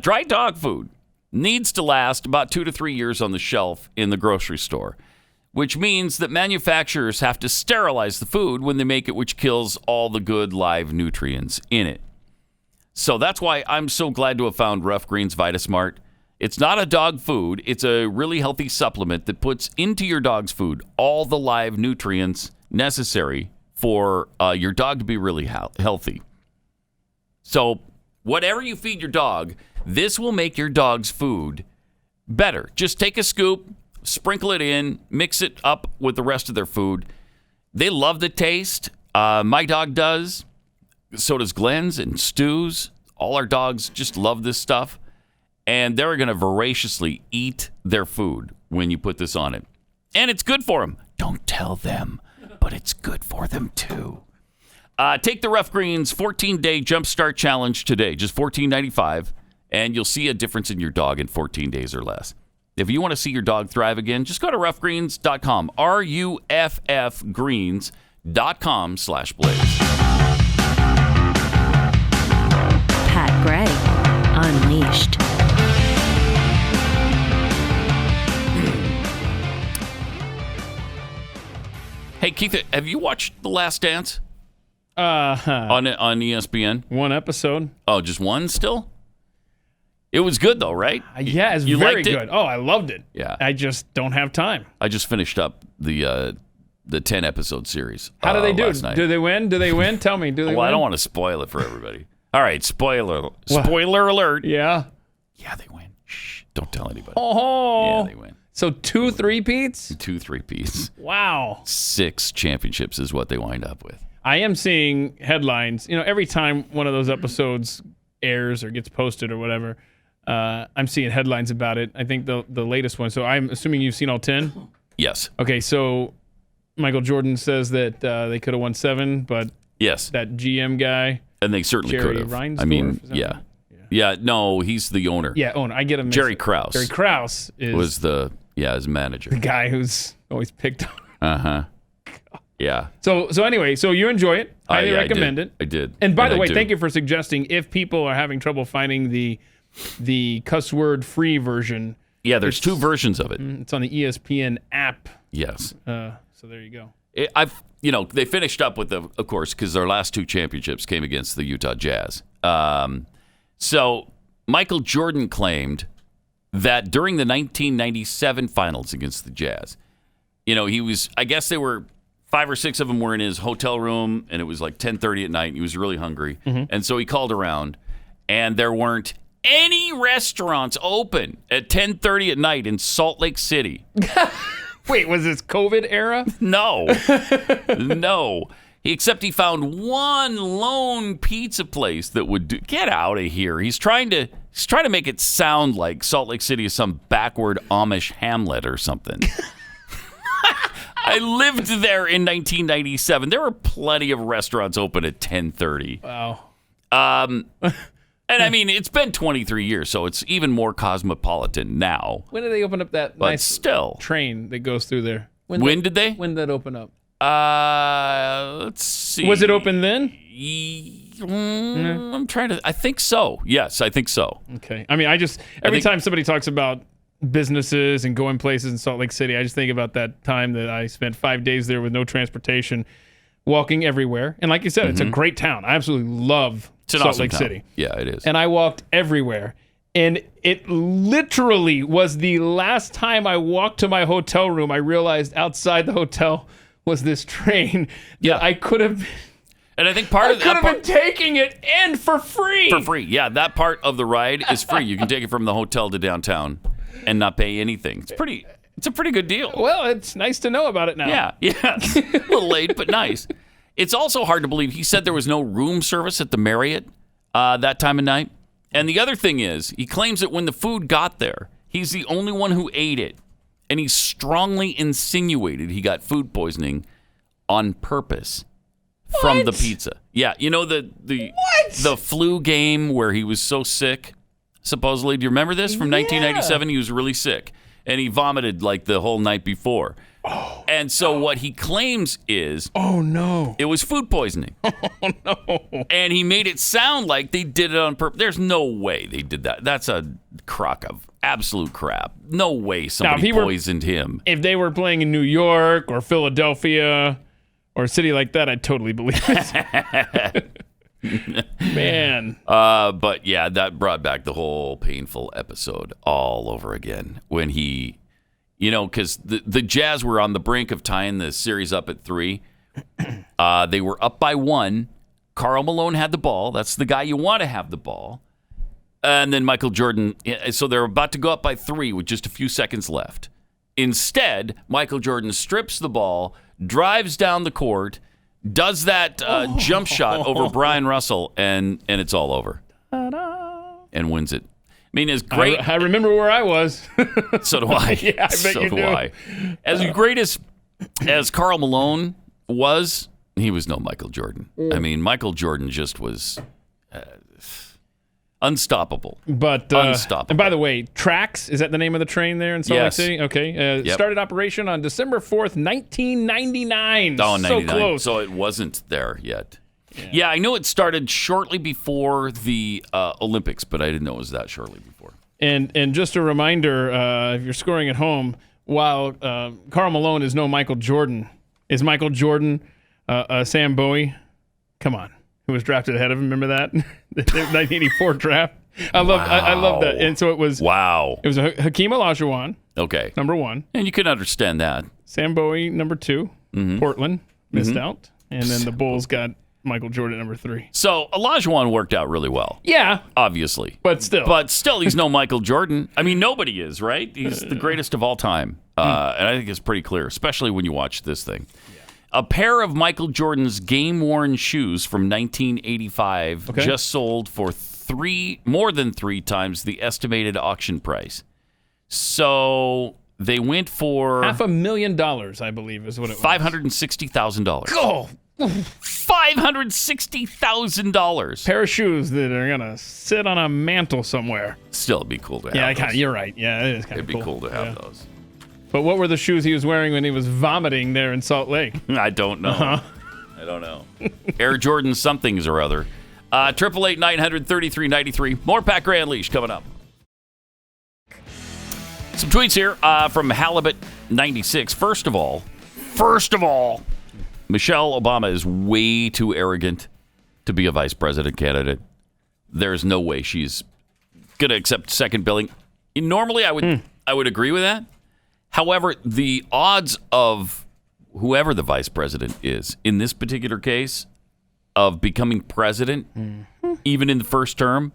Dry dog food needs to last about 2 to 3 years on the shelf in the grocery store, which means that manufacturers have to sterilize the food when they make it, which kills all the good live nutrients in it. So that's why I'm so glad to have found Ruff Greens VitaSmart. It's not a dog food. It's a really healthy supplement that puts into your dog's food all the live nutrients necessary for your dog to be really healthy. So whatever you feed your dog, this will make your dog's food better. Just take a scoop, sprinkle it in, mix it up with the rest of their food. They love the taste. My dog does. So does Glenn's and Stu's. All our dogs just love this stuff. and they're going to voraciously eat their food when you put this on it. And it's good for them. Don't tell them, but it's good for them too. Take the Ruff Greens 14-day Jumpstart Challenge today, just $14.95, and you'll see a difference in your dog in 14 days or less. If you want to see your dog thrive again, just go to ruffgreens.com, ruffgreens.com/blaze. Pat Gray Unleashed. Hey, Keith, have you watched The Last Dance On on ESPN? one episode. Oh, just one still? It was good, though, right? Yeah, it's You very liked it? good. Oh, I loved it. Yeah. I just don't have time. I just finished up the 10-episode series. How do they do? Last night. Do they win? Do they win? Tell me. Do they Well, win? I don't want to spoil it for everybody. All right, spoiler alert. Yeah. Yeah, they win. Shh, don't tell anybody. Oh. Yeah, they win. So 2 3-peats? 2 3-peats. Wow. 6 championships is what they wind up with. I am seeing headlines. You know, every time one of those episodes airs or gets posted or whatever, I'm seeing headlines about it. I think the latest one. So I'm assuming you've seen all 10? Yes. Okay, so Michael Jordan says that they could have won 7, but Yes. that GM guy, And they certainly Jerry could have. Reinsdorf, I mean, is that yeah. right? Yeah, no, he's the owner. Yeah, owner. I get him. Jerry Krause. Jerry Krause is Was his manager. the guy who's always picked on. Uh-huh. Yeah. So anyway, so you enjoy it. Highly Yeah, recommend it. I did. And by the I way, do. thank you for suggesting if people are having trouble finding the cuss word free version. Yeah, there's 2 versions of it. It's on the ESPN app. Yes. So there you go. They finished up with of course, because their last 2 championships came against the Utah Jazz. So Michael Jordan claimed that during the 1997 finals against the Jazz, I guess they were 5 or 6 of them were in his hotel room, and it was like 10:30 at night, and he was really hungry. And so he called around, and there weren't any restaurants open at 10:30 at night in Salt Lake City. Wait, was this COVID era? No. No. Except he found one lone pizza place that would do. Get out of here. He's trying to make it sound like Salt Lake City is some backward Amish hamlet or something. I lived there in 1997. There were plenty of restaurants open at 10:30. Wow. And I mean, it's been 23 years, so it's even more cosmopolitan now. When did they open up that But nice still. train that goes through there? When did they? When did that open up? Let's see. Was it open then? I'm trying to. I think so. Yes, I think so. Okay. I mean, every time somebody talks about businesses and going places in Salt Lake City, I just think about that time that I spent 5 days there with no transportation, walking everywhere. And like you said, it's a great town. I absolutely love Salt awesome Lake town. City. Yeah, it is. And I walked everywhere. And it literally was the last time I walked to my hotel room, I realized outside the hotel was this train that I could have... And I think part of that been taking it in for free. For free, yeah. That part of the ride is free. You can take it from the hotel to downtown and not pay anything. It's a pretty good deal. Well, it's nice to know about it now. Yeah. It's a little late, but nice. It's also hard to believe. He said there was no room service at the Marriott that time of night. And the other thing is, he claims that when the food got there, he's the only one who ate it. And he strongly insinuated he got food poisoning on purpose from the pizza. Yeah, you know the flu game where he was so sick, supposedly. Do you remember this? From 1997, he was really sick. And he vomited like the whole night before. Oh, and so what he claims is... Oh, no. It was food poisoning. Oh, no. And he made it sound like they did it on purpose. There's no way they did that. That's a crock of absolute crap. No way somebody poisoned him. If they were playing in New York or Philadelphia or a city like that, I'd totally believe it. Man. But yeah, that brought back the whole painful episode all over again when he, because the Jazz were on the brink of tying the series up at 3. They were up by 1. Karl Malone had the ball. That's the guy you want to have the ball. And then Michael Jordan. So they're about to go up by 3 with just a few seconds left. Instead, Michael Jordan strips the ball, drives down the court, does that jump shot over Brian Russell, and it's all over. Ta-da. And wins it. mean, as great. I remember where I was. So do I. Yeah, I bet so you do do. I. As great as Karl Malone was, he was no Michael Jordan. I mean, Michael Jordan just was unstoppable. But unstoppable. And by the way, Trax, is that the name of the train there in Salt Lake Yes. City? Okay. Started operation on December 4th, 1999. Oh, 99. So close. So it wasn't there yet. Yeah, I know it started shortly before the Olympics, but I didn't know it was that shortly before. And just a reminder, if you're scoring at home, while Karl Malone is no Michael Jordan, is Michael Jordan Sam Bowie? Come on. Who was drafted ahead of him? Remember that? The 1984 draft. I love that. And so it was. Wow. It was Hakeem Olajuwon. Okay. Number 1. And you can understand that. Sam Bowie, number 2. Portland missed out. And then the Bulls got Michael Jordan, number 3. So Olajuwon worked out really well. Yeah. Obviously. But still, he's no Michael Jordan. I mean, nobody is, right? He's the greatest of all time. And I think it's pretty clear, especially when you watch this thing. A pair of Michael Jordan's game-worn shoes from 1985 just sold for more than 3 times the estimated auction price. So they went for $500,000, I believe, is what it was. $560,000. Oh, $560,000. Pair of shoes that are gonna sit on a mantle somewhere. Still, it'd be cool to have. Yeah, those. You're right. Yeah, it is kind of cool. It'd be cool to have those. But what were the shoes he was wearing when he was vomiting there in Salt Lake? I don't know. I don't know. Air Jordan somethings or other. 888-900-3393. More Pat Gray Unleashed coming up. Some tweets here from Halibut96. First of all, Michelle Obama is way too arrogant to be a vice president candidate. There's no way she's going to accept second billing. Normally, I would agree with that. However, the odds of whoever the vice president is in this particular case of becoming president, even in the first term,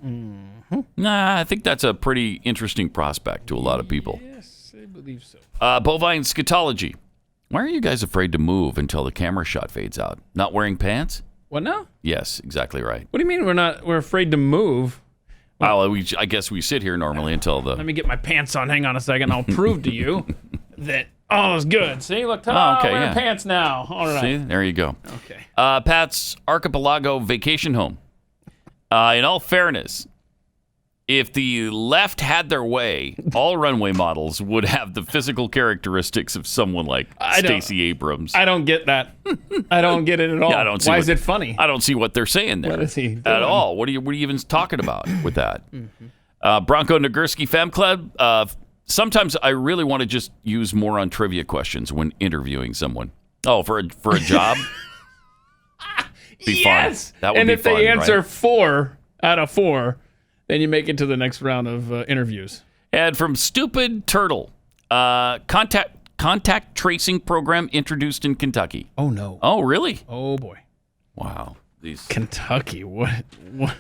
I think that's a pretty interesting prospect to a lot of people. Yes, I believe so. Bovine scatology. Why are you guys afraid to move until the camera shot fades out? Not wearing pants? What now? Yes, exactly right. What do you mean we're afraid to move? Well, I guess we sit here normally until the... Let me get my pants on. Hang on a second. I'll prove to you that... Oh, it's good. See, look, okay, wearing pants now. All right. See, there you go. Okay. Pat's Archipelago vacation home. In all fairness, if the left had their way, all runway models would have the physical characteristics of someone like Stacey Abrams. I don't get that. I don't get it at all. Yeah, I don't see Why is it funny? I don't see what they're saying there. What is he doing? At all? What are you even talking about with that? Bronco Nagurski Fam Club. Sometimes I really want to just use moron trivia questions when interviewing someone. Oh, for a job? Be fun. That would and be if fun, they answer right? 4 out of 4, then you make it to the next round of interviews. And from Stupid Turtle, contact tracing program introduced in Kentucky. Oh no! Oh really? Oh boy! Wow. Kentucky, what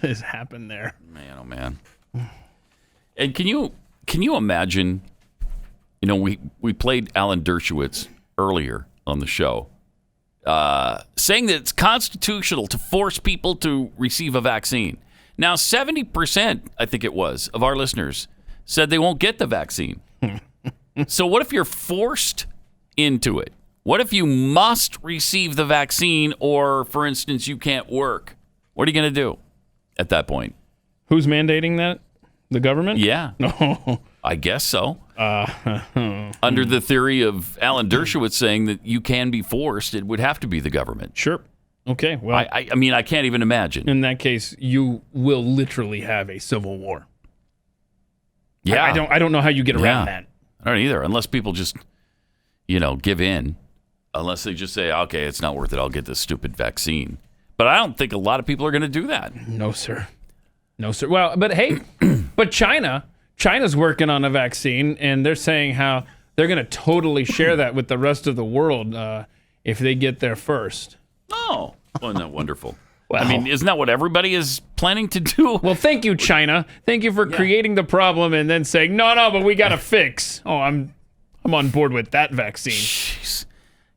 has happened there? Man, oh man. And can you imagine? You know, we played Alan Dershowitz earlier on the show, saying that it's constitutional to force people to receive a vaccine. Now, 70%, I think it was, of our listeners said they won't get the vaccine. So what if you're forced into it? What if you must receive the vaccine or, for instance, you can't work? What are you going to do at that point? Who's mandating that? The government? Yeah. No. I guess so. Under the theory of Alan Dershowitz saying that you can be forced, it would have to be the government. Sure. Okay. Well, I mean, I can't even imagine. In that case, you will literally have a civil war. Yeah. I don't know how you get around that. I don't either, unless people just, give in. Unless they just say, okay, it's not worth it. I'll get this stupid vaccine. But I don't think a lot of people are going to do that. No, sir. No, sir. Well, but hey, but China's working on a vaccine, and they're saying how they're going to totally share that with the rest of the world if they get there first. Oh, isn't that wonderful? Well, I mean, isn't that what everybody is planning to do? Well, thank you, China. Thank you for creating the problem and then saying, no, but we got to fix. Oh, I'm on board with that vaccine. Jeez.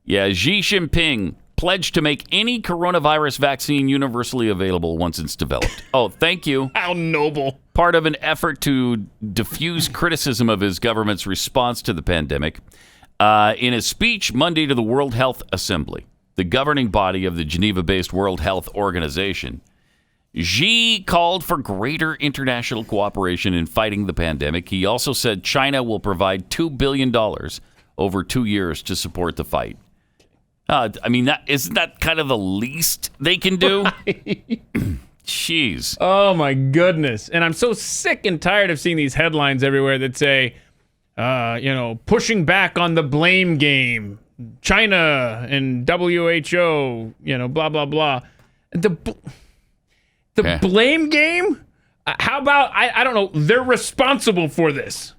Yeah, Xi Jinping pledged to make any coronavirus vaccine universally available once it's developed. Oh, thank you. How noble. Part of an effort to diffuse criticism of his government's response to the pandemic. In a speech Monday to the World Health Assembly, the governing body of the Geneva-based World Health Organization, Xi called for greater international cooperation in fighting the pandemic. He also said China will provide $2 billion over 2 years to support the fight. Isn't that kind of the least they can do? Right. Jeez. Oh, my goodness. And I'm so sick and tired of seeing these headlines everywhere that say, pushing back on the blame game. China and WHO, blah, blah, blah. The blame game? How about, I don't know, they're responsible for this.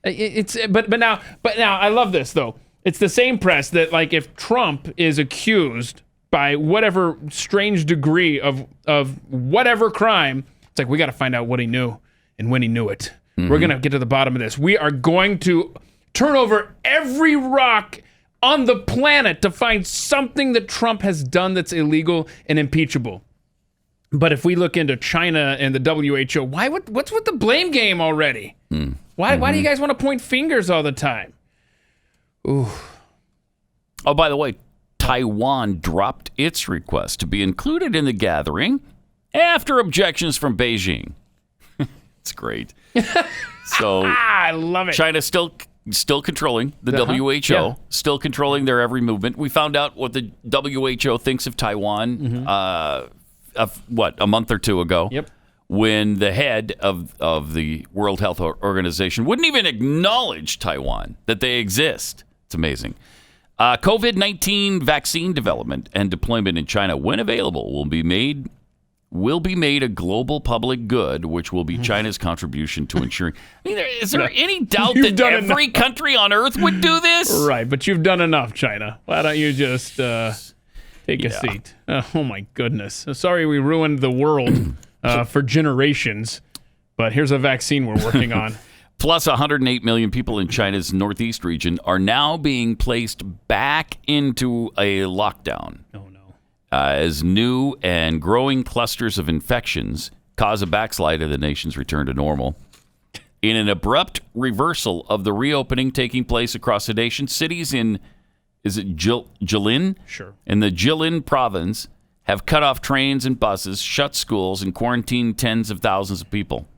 But now I love this, though. It's the same press that, like, if Trump is accused by whatever strange degree of whatever crime, it's like, we got to find out what he knew and when he knew it. Mm-hmm. We're going to get to the bottom of this. We are going to turn over every rock on the planet to find something that Trump has done that's illegal and impeachable. But if we look into China and the WHO, what's with the blame game already? Mm. Why do you guys want to point fingers all the time? Ooh. Oh, by the way, Taiwan dropped its request to be included in the gathering after objections from Beijing. It's great. So I love it. China's still controlling the WHO, still controlling their every movement. We found out what the WHO thinks of Taiwan a month or two ago. Yep. When the head of the World Health Organization wouldn't even acknowledge Taiwan, that they exist. It's amazing. COVID-19 vaccine development and deployment in China, when available, will be made a global public good, which will be China's contribution to ensuring. Is there any doubt that every country on Earth would do this? Right, but you've done enough, China. Why don't you just take a seat? Oh, my goodness. Sorry we ruined the world for generations, but here's a vaccine we're working on. Plus, 108 million people in China's northeast region are now being placed back into a lockdown. Oh, no. As new and growing clusters of infections cause a backslide of the nation's return to normal. In an abrupt reversal of the reopening taking place across the nation, cities in, Jilin? Sure. In the Jilin province have cut off trains and buses, shut schools, and quarantined tens of thousands of people.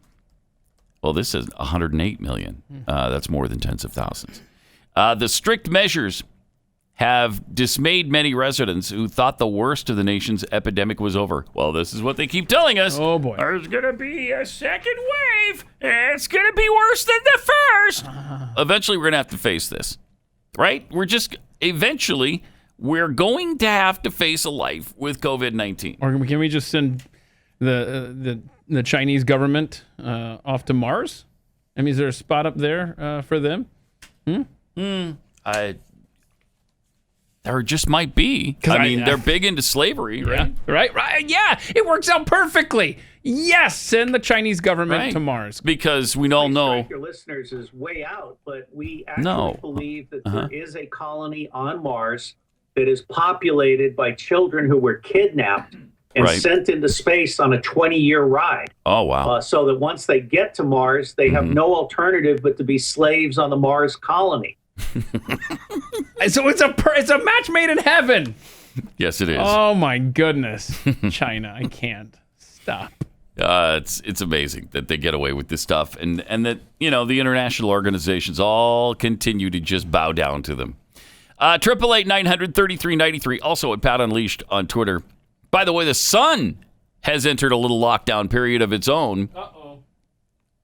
Well, this is 108 million. That's more than tens of thousands. The strict measures have dismayed many residents who thought the worst of the nation's epidemic was over. Well, this is what they keep telling us. Oh, boy. There's going to be a second wave. It's going to be worse than the first. Eventually, we're going to have to face this, right? Eventually, we're going to have to face a life with COVID-19. Or can we just send the Chinese government off to Mars? I mean, is there a spot up there for them? There just might be. They're big into slavery, right? Right. Yeah, it works out perfectly. Yes, send the Chinese government to Mars. Because we all know. Your listeners is way out, but we actually believe that there is a colony on Mars that is populated by children who were kidnapped and sent into space on a 20-year ride. Oh, wow. So that once they get to Mars, they have no alternative but to be slaves on the Mars colony. So it's a match made in heaven. Yes, it is. Oh, my goodness. China, I can't. Stop. It's amazing that they get away with this stuff and that, the international organizations all continue to just bow down to them. 888-900-3393. Also at Pat Unleashed on Twitter. By the way, the sun has entered a little lockdown period of its own.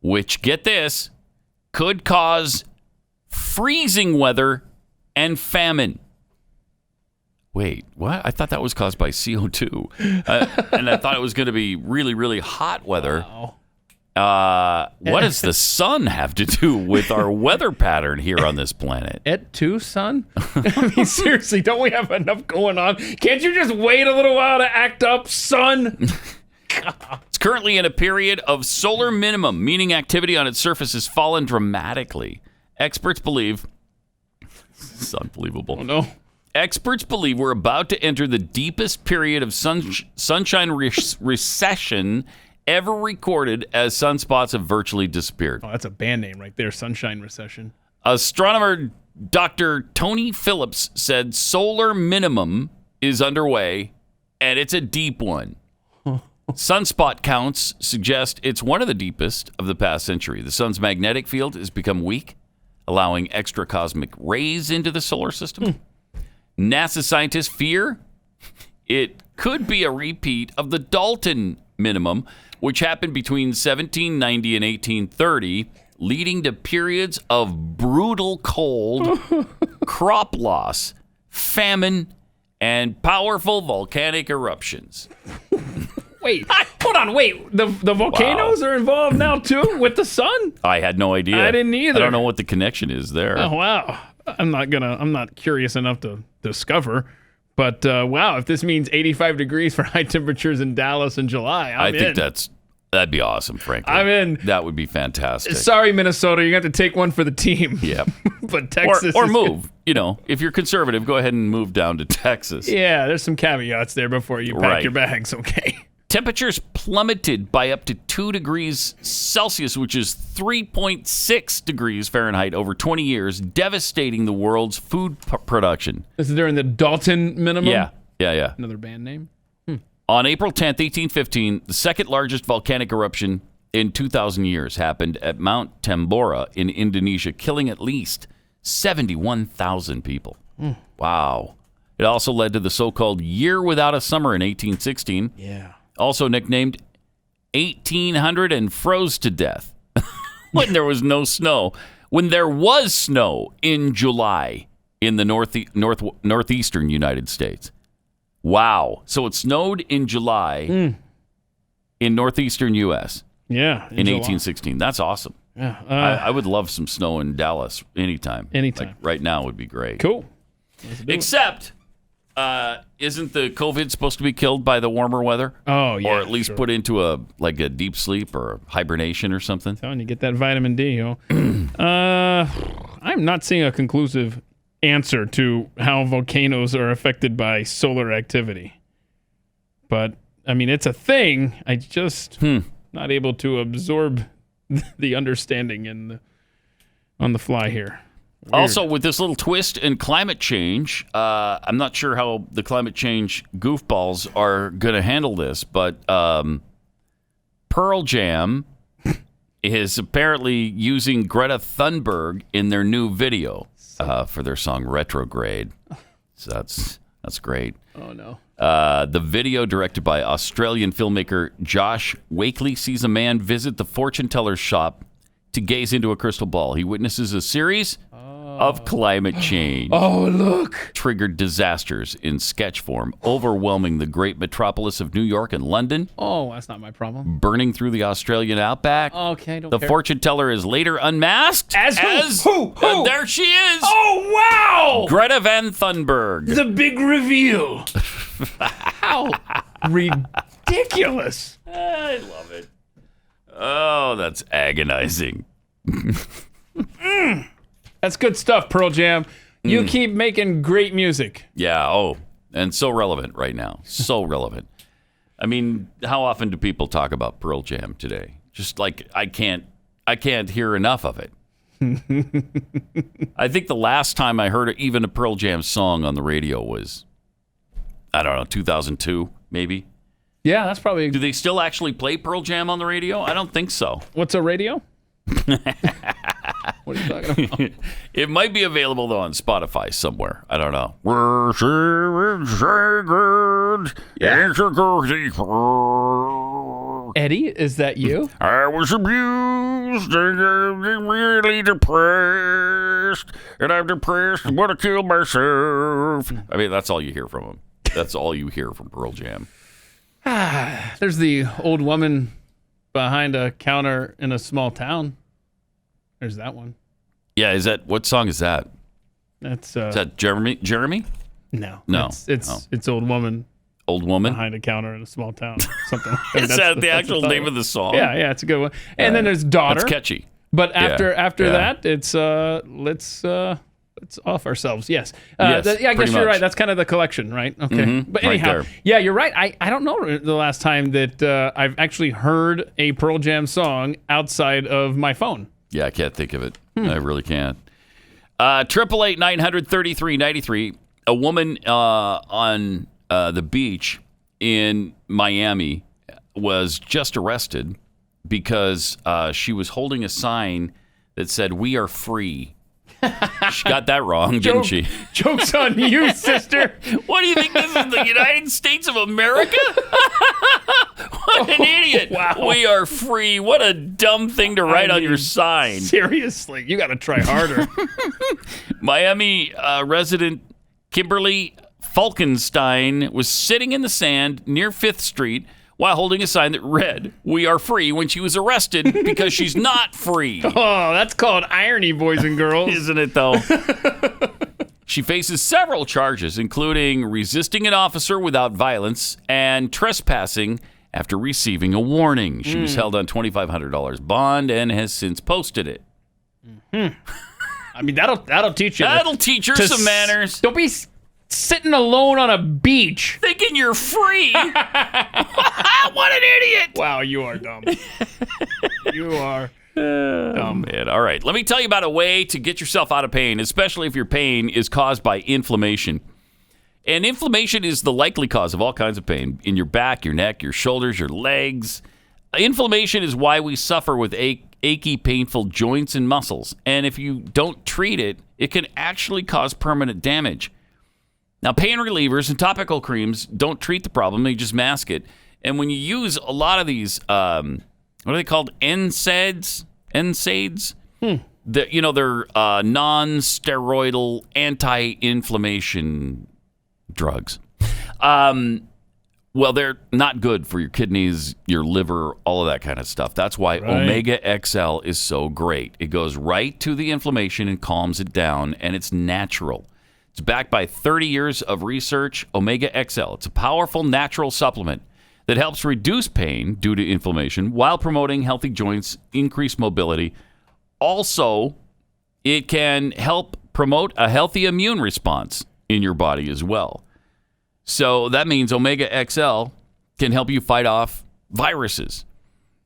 Which, get this, could cause freezing weather and famine. Wait, what? I thought that was caused by CO2. And I thought it was going to be really, really hot weather. Wow. What does the sun have to do with our weather pattern here on this planet? It too, son? I mean, seriously, don't we have enough going on? Can't you just wait a little while to act up, son? It's currently in a period of solar minimum, meaning activity on its surface has fallen dramatically. Experts believe, this is unbelievable. Oh, no. Experts believe we're about to enter the deepest period of sunshine recession ever recorded, as sunspots have virtually disappeared. Oh, that's a band name right there, Sunshine Recession. Astronomer Dr. Tony Phillips said solar minimum is underway, and it's a deep one. Sunspot counts suggest it's one of the deepest of the past century. The sun's magnetic field has become weak, allowing extra cosmic rays into the solar system. NASA scientists fear it could be a repeat of the Dalton minimum, which happened between 1790 and 1830, leading to periods of brutal cold, crop loss, famine, and powerful volcanic eruptions. Wait, hold on, wait. The volcanoes are involved now too with the sun? I had no idea. I didn't either. I don't know what the connection is there. Oh wow. I'm not curious enough to discover. But wow, if this means 85 degrees for high temperatures in Dallas in July, I think that'd be awesome, frankly. I'm in. That would be fantastic. Sorry, Minnesota, you have to take one for the team. Yeah. But Texas or move. You know, if you're conservative, go ahead and move down to Texas. Yeah, there's some caveats there before you pack your bags, okay? Temperatures plummeted by up to 2 degrees Celsius, which is 3.6 degrees Fahrenheit over 20 years, devastating the world's food production. This is during the Dalton minimum? Yeah. Another band name? On April 10th, 1815, the second largest volcanic eruption in 2,000 years happened at Mount Tambora in Indonesia, killing at least 71,000 people. Wow. It also led to the so-called Year Without a Summer in 1816. Yeah. Also nicknamed 1800 and froze to death when there was no snow. When there was snow in July in the northeastern United States. Wow. So it snowed in July in northeastern U.S. Yeah. In 1816. That's awesome. Yeah. I would love some snow in Dallas anytime. Like right now would be great. Cool. Except... isn't the COVID supposed to be killed by the warmer weather? Oh, yeah. Or at least put into a deep sleep or hibernation or something? Telling you, get that vitamin D, yo. I'm not seeing a conclusive answer to how volcanoes are affected by solar activity. But, I mean, it's a thing. I just not able to absorb the understanding on the fly here. Weird. Also, with this little twist in climate change, I'm not sure how the climate change goofballs are going to handle this, but Pearl Jam is apparently using Greta Thunberg in their new video for their song Retrograde. So that's great. Oh, no. The video, directed by Australian filmmaker Josh Wakely, sees a man visit the fortune teller's shop to gaze into a crystal ball. He witnesses a series of climate change. Oh, look. Triggered disasters in sketch form, overwhelming the great metropolis of New York and London. Oh, that's not my problem. Burning through the Australian outback. Okay, don't The care. fortune teller is later unmasked. As who? Who? There she is. Oh, wow. Greta Van Thunberg. The big reveal. How ridiculous. I love it. Oh, that's agonizing. That's good stuff, Pearl Jam. You keep making great music. Yeah, and so relevant right now. So relevant. I mean, how often do people talk about Pearl Jam today? Just like I can't hear enough of it. I think the last time I heard even a Pearl Jam song on the radio was, I don't know, 2002, maybe. Yeah, that's probably... Do they still actually play Pearl Jam on the radio? I don't think so. What's a radio? What are you talking about? It might be available, though, on Spotify somewhere. I don't know. Eddie, is that you? I was abused and really depressed, and I'm depressed and want to kill myself. I mean, that's all you hear from him. That's all you hear from Pearl Jam. There's the old woman behind a counter in a small town. There's that one. Yeah, what song is that? That's is that Jeremy? No. No. It's old woman. Old woman behind a counter in a small town. Something. Like Is that the actual name of the song? Yeah, it's a good one. And then there's Daughter. That's catchy. But after that, it's let's let's off ourselves. Yes. Yes, I guess pretty you're much. right. That's kind of the collection, right? Okay. Mhm, But right anyhow, there. yeah, you're right. I don't know the last time that I've actually heard a Pearl Jam song outside of my phone. Yeah, I can't think of it. I really can't. 888-900-3393. A woman on the beach in Miami was just arrested because she was holding a sign that said, "We are free." She got that wrong, didn't she? Joke's on you, sister. What do you think? This is the United States of America? What an idiot. Wow. We are free. What a dumb thing to write on your sign. Seriously, you got to try harder. Miami resident Kimberly Falkenstein was sitting in the sand near 5th Street while holding a sign that read, "We are free," when she was arrested because she's not free. Oh, that's called irony, boys and girls. Isn't it, though? She faces several charges, including resisting an officer without violence and trespassing after receiving a warning. She was held on $2,500 bond and has since posted it. I mean, that'll teach you. That'll teach her some manners. Don't be sitting alone on a beach thinking you're free. What an idiot. Wow, you are dumb. You are dumb. Man. All right, let me tell you about a way to get yourself out of pain, especially if your pain is caused by inflammation. And inflammation is the likely cause of all kinds of pain in your back, your neck, your shoulders, your legs. Inflammation is why we suffer with achy, painful joints and muscles. And if you don't treat it, it can actually cause permanent damage. Now, pain relievers and topical creams don't treat the problem. They just mask it. And when you use a lot of these, what are they called? NSAIDs? They're non-steroidal anti-inflammation drugs. Well, they're not good for your kidneys, your liver, all of that kind of stuff. That's why Omega XL is so great. It goes right to the inflammation and calms it down, and it's natural. It's backed by 30 years of research. Omega XL. It's a powerful natural supplement that helps reduce pain due to inflammation while promoting healthy joints, increased mobility. Also, it can help promote a healthy immune response in your body as well. So that means Omega XL can help you fight off viruses,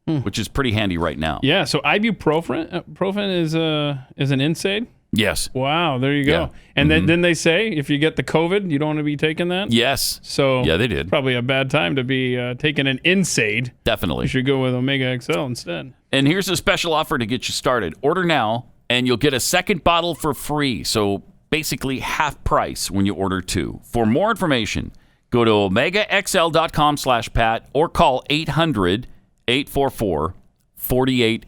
which is pretty handy right now. Yeah, so ibuprofen is an NSAID? Yes. Wow, there you go. Yeah. And then they say if you get the COVID, you don't want to be taking that? Yes. So yeah, they did. Probably a bad time to be taking an NSAID. Definitely. You should go with Omega XL instead. And here's a special offer to get you started. Order now, and you'll get a second bottle for free. So basically half price when you order 2. For more information, go to omegaxl.com/Pat or call 800-844-4888.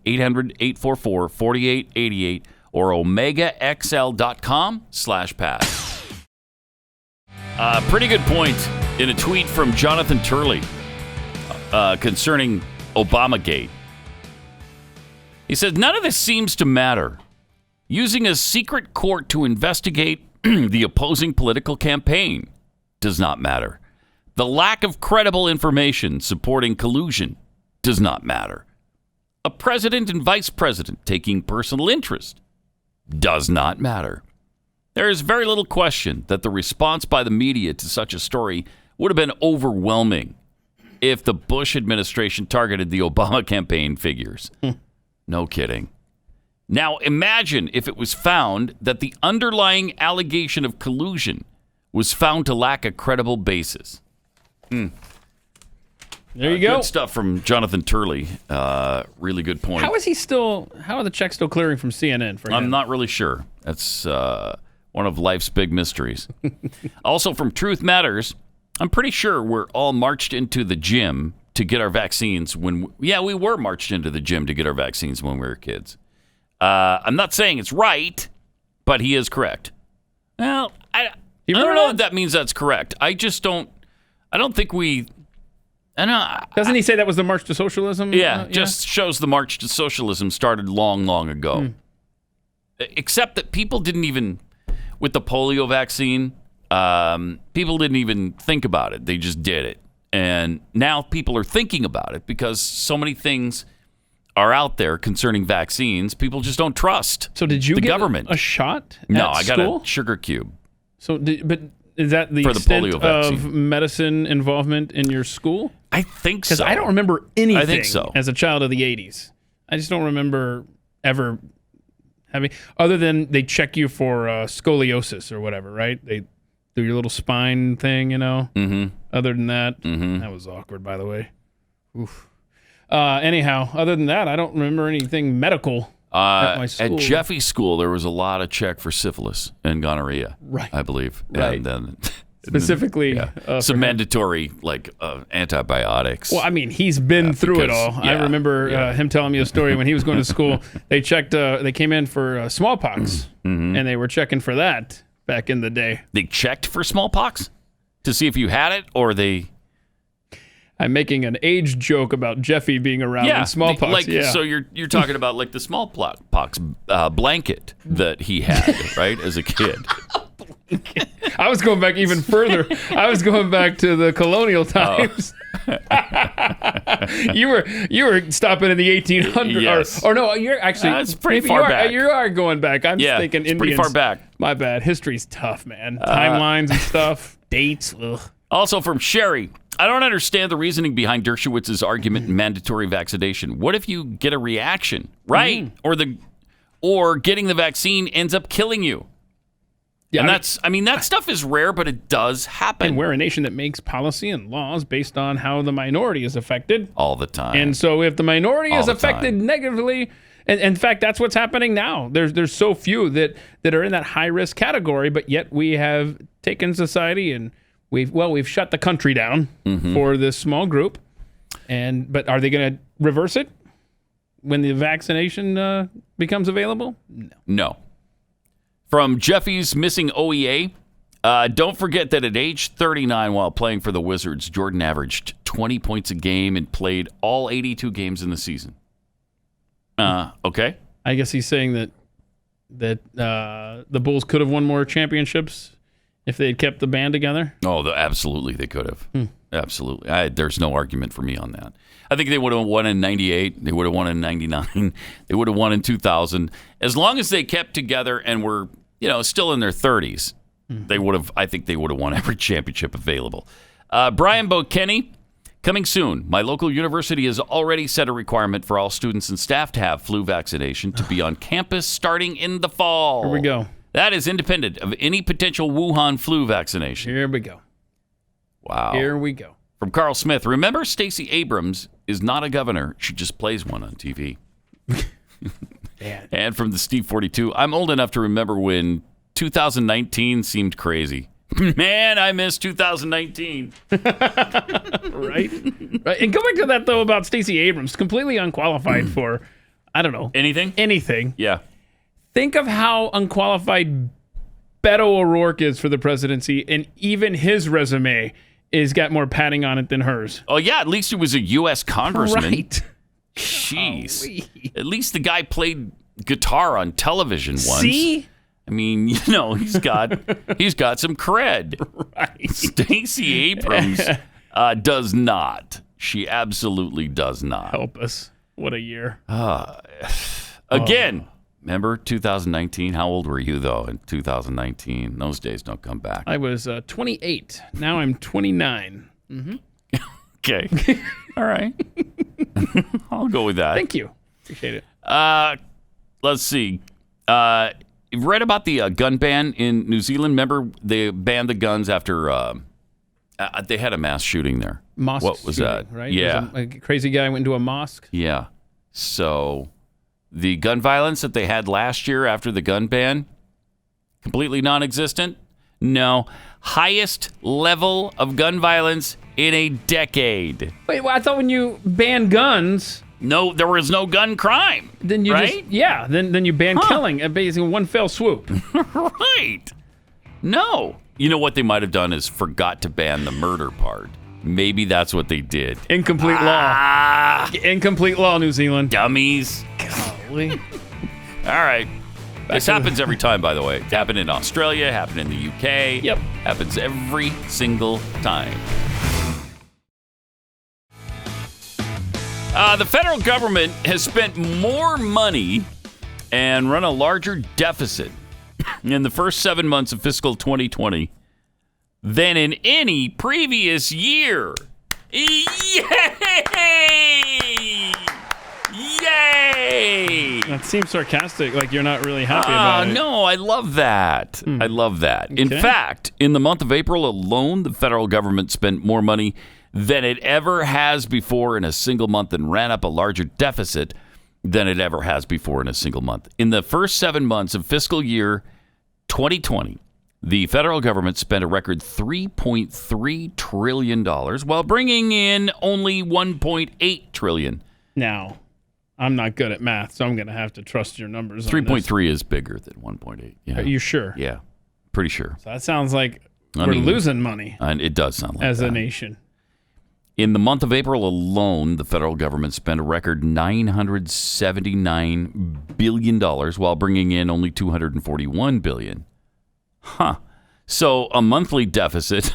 800-844-4888 or omegaxl.com/Pat. Pretty good point in a tweet from Jonathan Turley concerning Obamagate. He said, none of this seems to matter. Using a secret court to investigate the opposing political campaign does not matter. The lack of credible information supporting collusion does not matter. A president and vice president taking personal interest does not matter. There is very little question that the response by the media to such a story would have been overwhelming if the Bush administration targeted the Obama campaign figures. No kidding. Now, imagine if it was found that the underlying allegation of collusion was found to lack a credible basis. There you go. Good stuff from Jonathan Turley. Really good point. How are the checks still clearing from CNN for him? I'm not really sure. That's one of life's big mysteries. Also from Truth Matters, I'm pretty sure we're all marched into the gym to get our vaccines we were marched into the gym to get our vaccines when we were kids. I'm not saying it's right, but he is correct. Well, I don't know if that means that's correct. I don't think we... I know. Doesn't he say that was the march to socialism? Yeah, just shows the march to socialism started long, long ago. Except that people didn't even, with the polio vaccine, people didn't even think about it. They just did it. And now people are thinking about it because so many things are out there concerning vaccines, people just don't trust. So did you the get government. A shot? No, at I got school? a sugar cube. So, but is that the For the extent polio of vaccine. medicine involvement in your school? I think so. Because I don't remember anything I think so. as a child of the 80s. I just don't remember ever having, other than they check you for scoliosis or whatever, right? They do your little spine thing, you know? Mm-hmm. Other than that, that was awkward, by the way. Oof. Anyhow, other than that, I don't remember anything medical at my school. At Jeffy's school, there was a lot of check for syphilis and gonorrhea, right? I believe. Right. And then specifically, some mandatory antibiotics. Well, I mean, he's been through it all. I remember him telling me a story when he was going to school. They checked. They came in for smallpox, and they were checking for that back in the day. They checked for smallpox to see if you had it, or they. I'm making an age joke about Jeffy being around in smallpox. So you're talking about like the smallpox blanket that he had, right, as a kid. I was going back even further. I was going back to the colonial times. You were stopping in the 1800s, yes. or no? You're actually it's pretty far back. You are going back. I'm just thinking Indians. Pretty far back. My bad. History's tough, man. Timelines and stuff, dates. Ugh. Also from Sherry, I don't understand the reasoning behind Dershowitz's argument in mandatory vaccination. What if you get a reaction, right? Or getting the vaccine ends up killing you? Yeah, and that stuff is rare, but it does happen. And we're a nation that makes policy and laws based on how the minority is affected. All the time. And so if the minority is affected negatively, and in fact, that's what's happening now. There's so few that are in that high-risk category, but yet we have taken society and we've shut the country down for this small group. But are they going to reverse it when the vaccination becomes available? No. From Jeffy's missing OEA, don't forget that at age 39, while playing for the Wizards, Jordan averaged 20 points a game and played all 82 games in the season. Okay. I guess he's saying that the Bulls could have won more championships if they had kept the band together. Oh, absolutely, they could have. Absolutely. There's no argument for me on that. I think they would have won in 98. They would have won in 99. They would have won in 2000. As long as they kept together and were, still in their 30s, I think they would have won every championship available. Brian Bokenny, coming soon. My local university has already set a requirement for all students and staff to have flu vaccination to be on campus starting in the fall. Here we go. That is independent of any potential Wuhan flu vaccination. Here we go. Wow. Here we go. From Carl Smith, remember Stacey Abrams is not a governor. She just plays one on TV. And from the Steve 42, I'm old enough to remember when 2019 seemed crazy. Man, I miss 2019. Right? And go back to that, though, about Stacey Abrams, completely unqualified for, I don't know. Anything. Yeah. Think of how unqualified Beto O'Rourke is for the presidency, and even his resume is got more padding on it than hers. Oh, yeah, at least he was a U.S. congressman. Right. Jeez. At least the guy played guitar on television once. See? I mean, he's got some cred. Right. Stacey Abrams does not. She absolutely does not. Help us. What a year. Again, remember 2019? How old were you, though, in 2019? Those days don't come back. I was 28. Now I'm 29. Okay. All right. I'll go with that. Thank you. Appreciate it. Let's see. You've read about the gun ban in New Zealand. Remember, they banned the guns after they had a mass shooting there. Mosque what was shooting, that? Right? Yeah. A crazy guy went into a mosque. Yeah. So the gun violence that they had last year after the gun ban, completely non-existent? No. Highest level of gun violence in a decade. Wait, well, I thought when you ban guns... No, there was no gun crime. Then you right? Then you ban killing, basically one fell swoop. Right. No. You know what they might have done is forgot to ban the murder part. Maybe that's what they did. Incomplete law. Incomplete law, New Zealand. Dummies. Golly. All right. This happens every time, by the way. It happened in Australia, happened in the UK. Yep. Happens every single time. The federal government has spent more money and run a larger deficit in the first 7 months of fiscal 2020 than in any previous year. Yay! Yay! That seems sarcastic, like you're not really happy about it. No, I love that. I love that. In fact, in the month of April alone, the federal government spent more money than it ever has before in a single month and ran up a larger deficit than it ever has before in a single month. In the first 7 months of fiscal year 2020, the federal government spent a record $3.3 trillion while bringing in only $1.8 trillion. Now, I'm not good at math, so I'm going to have to trust your numbers. 3.3 is bigger than 1.8. Yeah. Are you sure? Yeah, pretty sure. So that sounds like we're losing money. And it does sound like as that. a nation. In the month of April alone, the federal government spent a record $979 billion while bringing in only $241 billion. Huh. So a monthly deficit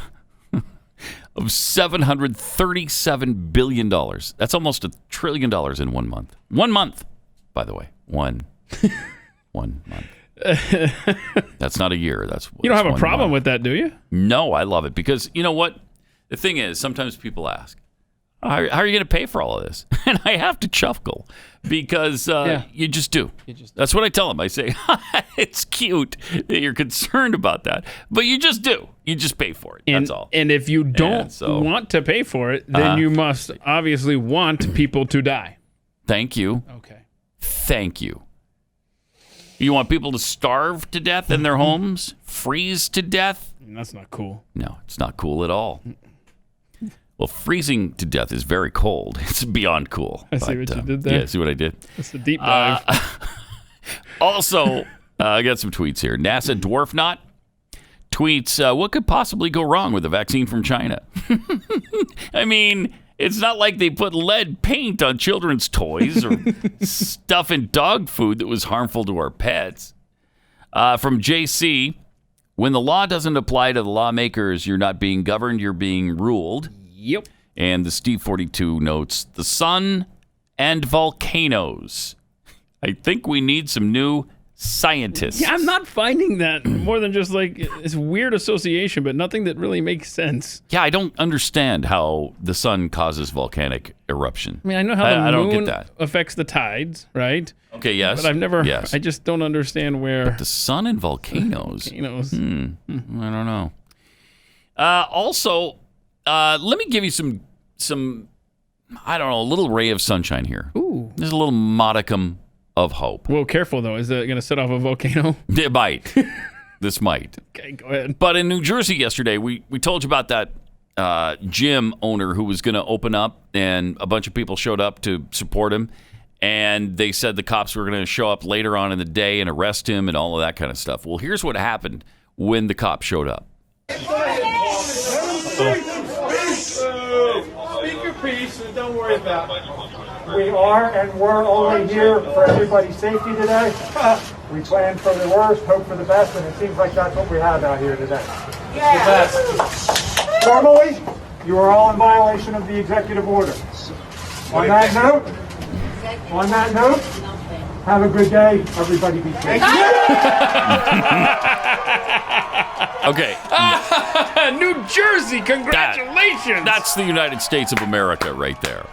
of $737 billion. That's almost $1 trillion in 1 month. 1 month, by the way. One month. That's not a year. You don't have a problem with that, do you? No, I love it because you know what? The thing is, sometimes people ask, how are you going to pay for all of this? And I have to chuckle because you just do. That's what I tell them. I say, it's cute that you're concerned about that, but you just do. You just pay for it. That's all. And if you don't want to pay for it, then you must obviously want people to die. Thank you. Okay. Thank you. You want people to starve to death in their homes? Freeze to death? That's not cool. No, it's not cool at all. Well, freezing to death is very cold. It's beyond cool. I see what you did there. Yeah, see what I did? That's a deep dive. Also, I got some tweets here. NASA Dwarf Knot tweets, what could possibly go wrong with the vaccine from China? I mean, it's not like they put lead paint on children's toys or stuff in dog food that was harmful to our pets. From JC, when the law doesn't apply to the lawmakers, you're not being governed, you're being ruled. Yep. And the Steve 42 notes, the sun and volcanoes. I think we need some new scientists. Yeah, I'm not finding that more than just like this weird association, but nothing that really makes sense. Yeah, I don't understand how the sun causes volcanic eruption. I mean, I know how the moon don't get that. affects the tides, right? Okay, yes. But I've never, yes. I just don't understand where. But the sun and volcanoes. I don't know. Also, let me give you some, I don't know, a little ray of sunshine here. Ooh. There's a little modicum of hope. Well, careful, though. Is it going to set off a volcano? It might. This might. Okay, go ahead. But in New Jersey yesterday, we told you about that gym owner who was going to open up, and a bunch of people showed up to support him. And they said the cops were going to show up later on in the day and arrest him and all of that kind of stuff. Well, here's what happened when the cops showed up. Speak your piece and don't worry about it. We are and we're only here for everybody's safety today. We planned for the worst, hope for the best, and it seems like that's what we have out here today. Yeah. Formally, you are all in violation of the executive order. On that note, have a good day. Everybody be safe. Okay. New Jersey, congratulations. That's the United States of America right there.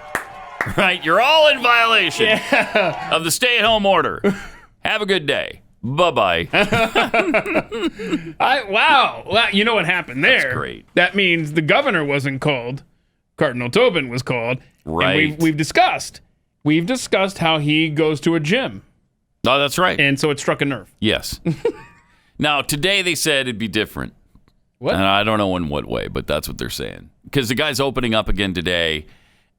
Right? You're all in violation of the stay-at-home order. Have a good day. Bye-bye. Wow. You know what happened there? That's great. That means the governor wasn't called. Cardinal Tobin was called. Right. And we've discussed how he goes to a gym. Oh, that's right. And so it struck a nerve. Yes. Now, today they said it'd be different. What? And I don't know in what way, but that's what they're saying. Because the guy's opening up again today,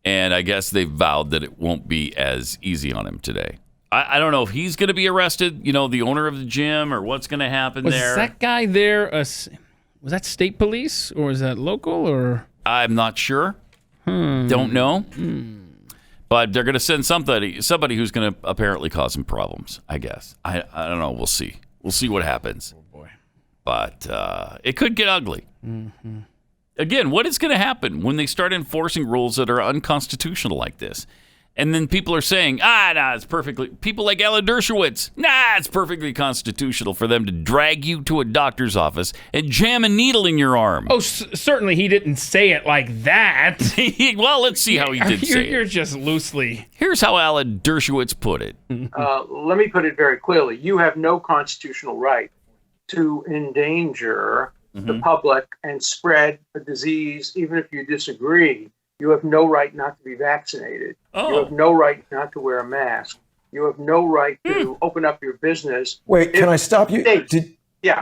and I guess they've vowed that it won't be as easy on him today. I don't know if he's going to be arrested, the owner of the gym, or what's going to happen there. Was that guy there, was that state police, or is that local, or? I'm not sure. Don't know. But they're going to send somebody who's going to apparently cause some problems, I guess. I don't know. We'll see. We'll see what happens. Oh, boy. But it could get ugly. Mm-hmm. Again, what is going to happen when they start enforcing rules that are unconstitutional like this? And then people are saying, it's perfectly, people like Alan Dershowitz, it's perfectly constitutional for them to drag you to a doctor's office and jam a needle in your arm. Oh, certainly he didn't say it like that. Well, let's see how he did say it. You're just loosely. Here's how Alan Dershowitz put it. Let me put it very clearly. You have no constitutional right to endanger the public and spread a disease, even if you disagree. You have no right not to be vaccinated. Oh. You have no right not to wear a mask. You have no right to open up your business. Wait, can I stop you?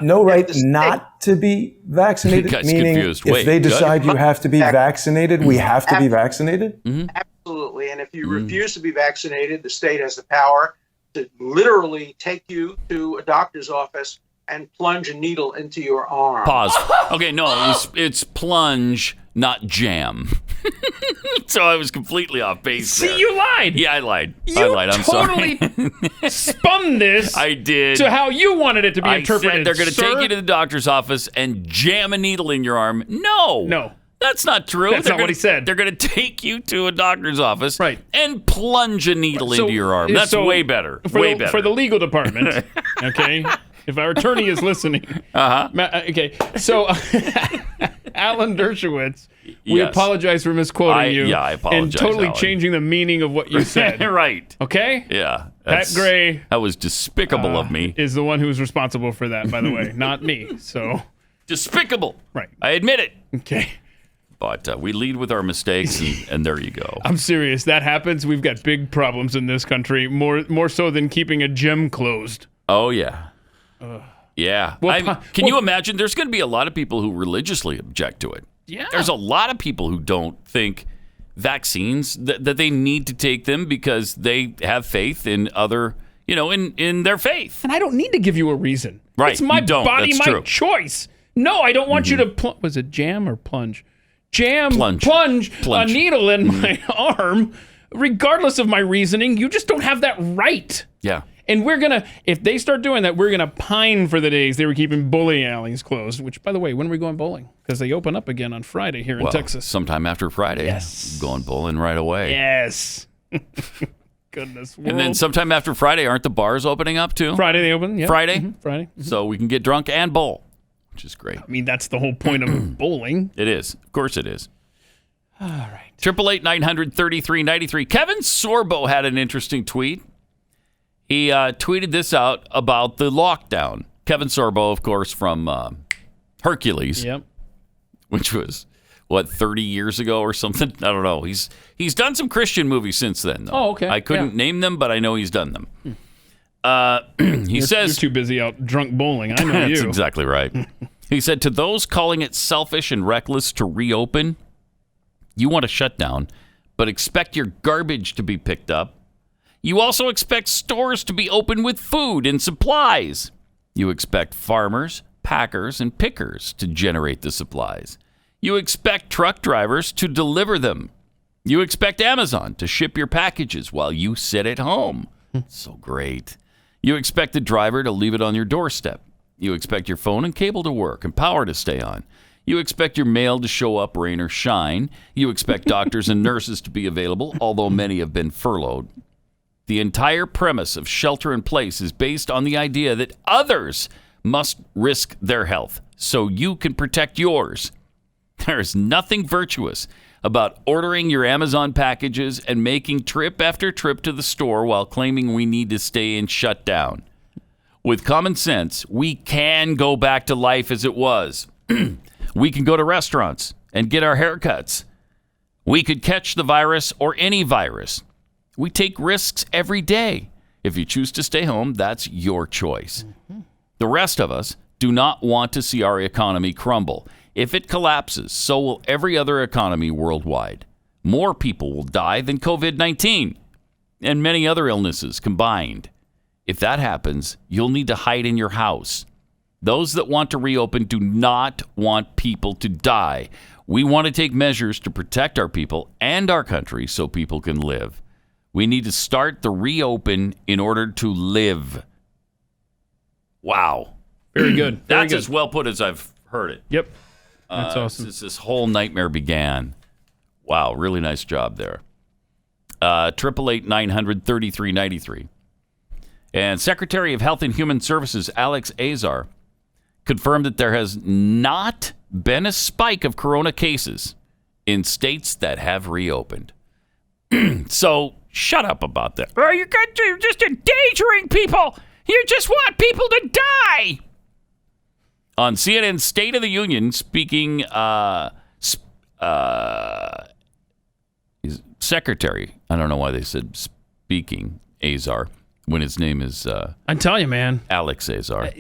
No right not to be vaccinated? Meaning confused. If they decide you have to be vaccinated, we have to be vaccinated? Absolutely. And if you refuse to be vaccinated, the state has the power to literally take you to a doctor's office and plunge a needle into your arm. Pause. Okay, no, it's plunge, not jam. So I was completely off base. See, you lied. Yeah, I lied. I'm sorry. Spun this. I did. To how you wanted it to be interpreted. Said they're going to take you to the doctor's office and jam a needle in your arm. No. That's not true. That's not what he said. They're going to take you to a doctor's office right. and plunge a needle into your arm. That's way better. Way better. For the legal department, okay? If our attorney is listening. Okay, so Alan Dershowitz, we apologize for misquoting you. Yeah, I apologize, and totally Alan. changing the meaning of what you said. Right. Okay? Yeah. Pat Gray. That was despicable of me. Is the one who was responsible for that, by the way, not me. So despicable. Right. I admit it. Okay. But we lead with our mistakes, and there you go. I'm serious. That happens. We've got big problems in this country, more so than keeping a gym closed. Oh, yeah. Yeah. Well, can you imagine? There's going to be a lot of people who religiously object to it. Yeah. There's a lot of people who don't think vaccines, that they need to take them because they have faith in other, in their faith. And I don't need to give you a reason. Right. It's my body, That's my true. choice. No, I don't want you to, was it jam or plunge? Plunge a needle in my arm, regardless of my reasoning. You just don't have that right. Yeah. And if they start doing that, we're going to pine for the days they were keeping bowling alleys closed, which, by the way, when are we going bowling? Because they open up again on Friday here in Texas. Sometime after Friday. Yes. Going bowling right away. Yes. Goodness. And then sometime after Friday, aren't the bars opening up too? Friday they open, yeah. Friday? Mm-hmm. Friday. Mm-hmm. So we can get drunk and bowl, which is great. I mean, that's the whole point of bowling. It is. Of course it is. All right. 888-900-3393. Kevin Sorbo had an interesting tweet. He tweeted this out about the lockdown. Kevin Sorbo, of course, from Hercules, which was, 30 years ago or something? I don't know. He's done some Christian movies since then, though. Oh, okay. I couldn't name them, but I know he's done them. He says... You're too busy out drunk bowling. I know you. That's exactly right. He said, to those calling it selfish and reckless to reopen, you want a shutdown, but expect your garbage to be picked up. You also expect stores to be open with food and supplies. You expect farmers, packers, and pickers to generate the supplies. You expect truck drivers to deliver them. You expect Amazon to ship your packages while you sit at home. So great. You expect the driver to leave it on your doorstep. You expect your phone and cable to work and power to stay on. You expect your mail to show up, rain or shine. You expect doctors and nurses to be available, although many have been furloughed. The entire premise of shelter in place is based on the idea that others must risk their health so you can protect yours. There is nothing virtuous about ordering your Amazon packages and making trip after trip to the store while claiming we need to stay in shutdown. With common sense, we can go back to life as it was. We can go to restaurants and get our haircuts. We could catch the virus or any virus. We take risks every day. If you choose to stay home, that's your choice. The rest of us do not want to see our economy crumble. If it collapses, so will every other economy worldwide. More people will die than COVID-19 and many other illnesses combined. If that happens, you'll need to hide in your house. Those that want to reopen do not want people to die. We want to take measures to protect our people and our country so people can live. We need to start the reopen in order to live. Wow. Very good. That's as well put as I've heard it. Yep. That's awesome. Since this whole nightmare began. Wow, really nice job there. 888-900-3393. And Secretary of Health and Human Services Alex Azar confirmed that there has not been a spike of corona cases in states that have reopened. So shut up about that. Oh, you're just endangering people. You just want people to die. On CNN's State of the Union, speaking Secretary, I don't know why they said speaking Azar when his name is I'm telling you, man, Alex Azar.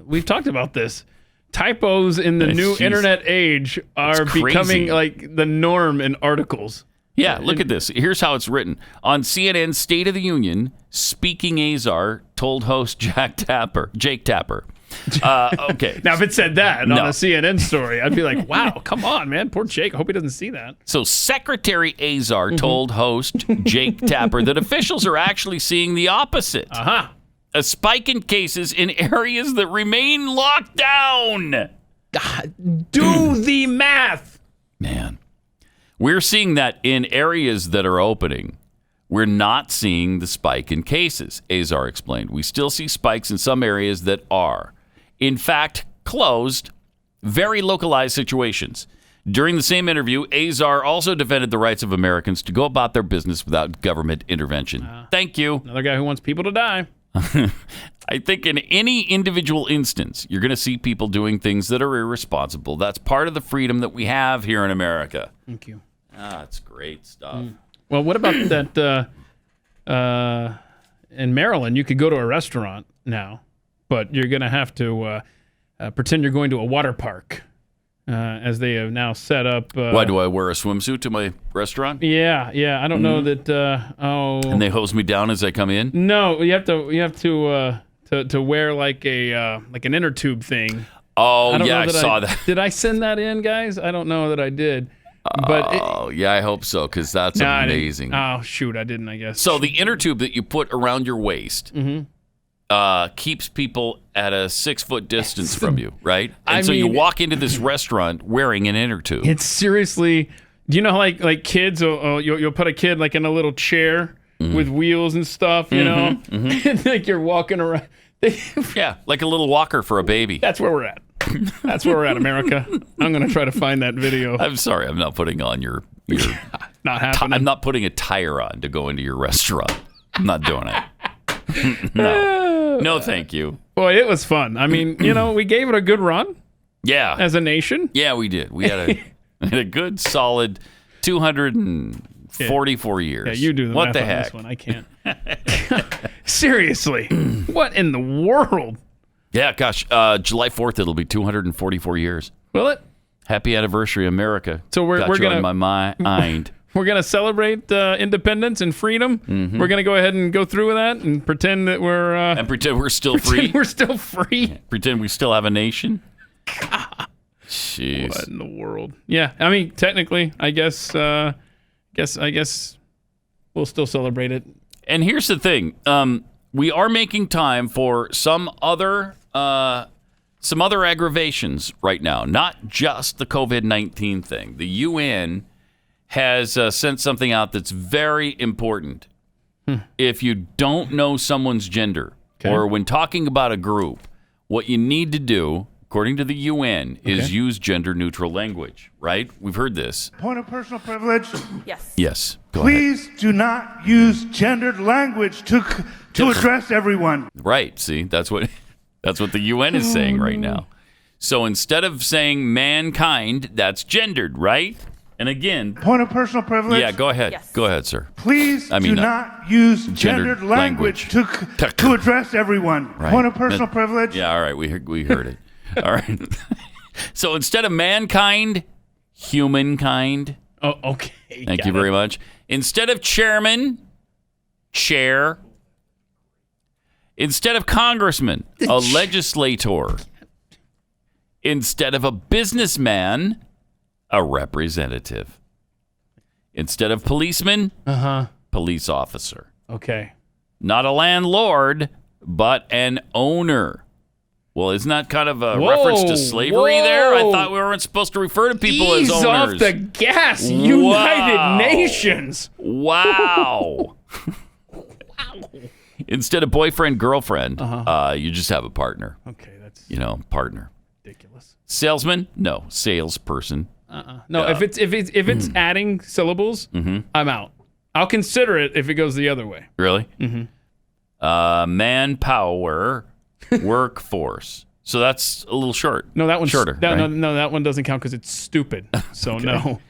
We've talked about this. Typos in the new internet age are becoming like the norm in articles. Yeah, look at this. Here's how it's written. On CNN's State of the Union, speaking Azar told host Jake Tapper. Okay. Now, if it said that on a CNN story, I'd be like, wow, come on, man. Poor Jake. I hope he doesn't see that. So Secretary Azar told host Jake Tapper that officials are actually seeing the opposite. A spike in cases in areas that remain locked down. Do the math. Man. We're seeing that in areas that are opening. We're not seeing the spike in cases, Azar explained. We still see spikes in some areas that are, in fact, closed, very localized situations. During the same interview, Azar also defended the rights of Americans to go about their business without government intervention. Thank you. Another guy who wants people to die. I think in any individual instance, you're going to see people doing things that are irresponsible. That's part of the freedom that we have here in America. Thank you. That's great stuff. Well, what about that in Maryland? You could go to a restaurant now, but you're going to have to pretend you're going to a water park, as they have now set up. Why do I wear a swimsuit to my restaurant? Yeah. I don't know that. And they hose me down as I come in? No, you have to wear like an inner tube thing. Oh, I saw that. Did I send that in, guys? I don't know that I did. But yeah, I hope so, because that's amazing. Oh, shoot, I didn't, I guess. So the inner tube that you put around your waist keeps people at a 6-foot distance from you, right? And so you walk into this restaurant wearing an inner tube. It's seriously, do you know how like kids, you'll put a kid like in a little chair with wheels and stuff, you know? And like you're walking around. Yeah, like a little walker for a baby. That's where we're at. That's where we're at, America. I'm going to try to find that video. I'm sorry, I'm not putting on your not happening. I'm not putting a tire on to go into your restaurant. I'm not doing it. No, thank you. Boy, it was fun. I mean, we gave it a good run. Yeah. As a nation. Yeah, we did. We had a good, solid 244 years. Yeah, you do the what math the on heck? This one. I can't. Seriously. What in the world? Yeah, gosh. July 4th, it'll be 244 years. Will it? Happy anniversary, America. So we're going gonna on my mind. We're gonna celebrate independence and freedom. We're gonna go ahead and go through with that and pretend that we're and pretend we're still free. We're still free. Pretend we still have a nation. Jeez. What in the world? Yeah, I mean, technically, I guess we'll still celebrate it. And here's the thing: we are making time for some other aggravations right now, not just the COVID-19 thing. The UN has sent something out that's very important. If you don't know someone's gender, or when talking about a group, what you need to do, according to the UN, is use gender-neutral language, right? We've heard this. Point of personal privilege. Yes. Go Please do not use gendered language to address everyone. Right. See, that's what the UN is saying right now. So instead of saying mankind, that's gendered, right? And again, point of personal privilege. Yeah, go ahead. Go ahead, sir. Please do not use gendered language to address everyone. Right. Point of personal privilege. Yeah, all right. We heard it. All right. So instead of mankind, humankind. Oh, okay. Thank you very much. Instead of chairman, chair. Instead of congressman, a legislator. Instead of a businessman, a representative. Instead of policeman, police officer. Okay. Not a landlord, but an owner. Well, isn't that kind of a reference to slavery there? I thought we weren't supposed to refer to people as owners. Ease off the gas, United Nations. Wow. Instead of boyfriend, girlfriend, you just have a partner. Okay, that's partner. ridiculous. Salesman? No, salesperson. No, if it's adding syllables, I'm out. I'll consider it if it goes the other way. Really? Manpower, workforce. So that's a little short. No, that one's shorter. No, that one doesn't count because it's stupid. So no.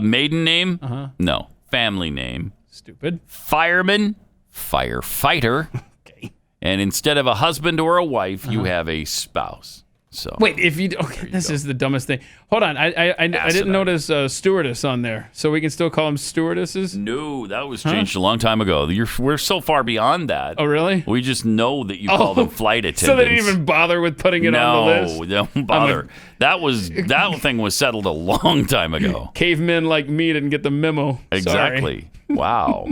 Maiden name? No. Family name? Stupid. Fireman? Firefighter. Okay. And instead of a husband or a wife, you have a spouse. So wait, if you this is the dumbest thing. Hold on, I didn't notice stewardess on there, so we can still call them stewardesses. No, that was changed a long time ago. We're so far beyond that. Oh, really? We just know that you call them flight attendants. So they didn't even bother with putting it on the list. No, don't bother. That thing was settled a long time ago. Cavemen like me didn't get the memo. Exactly. Sorry. Wow.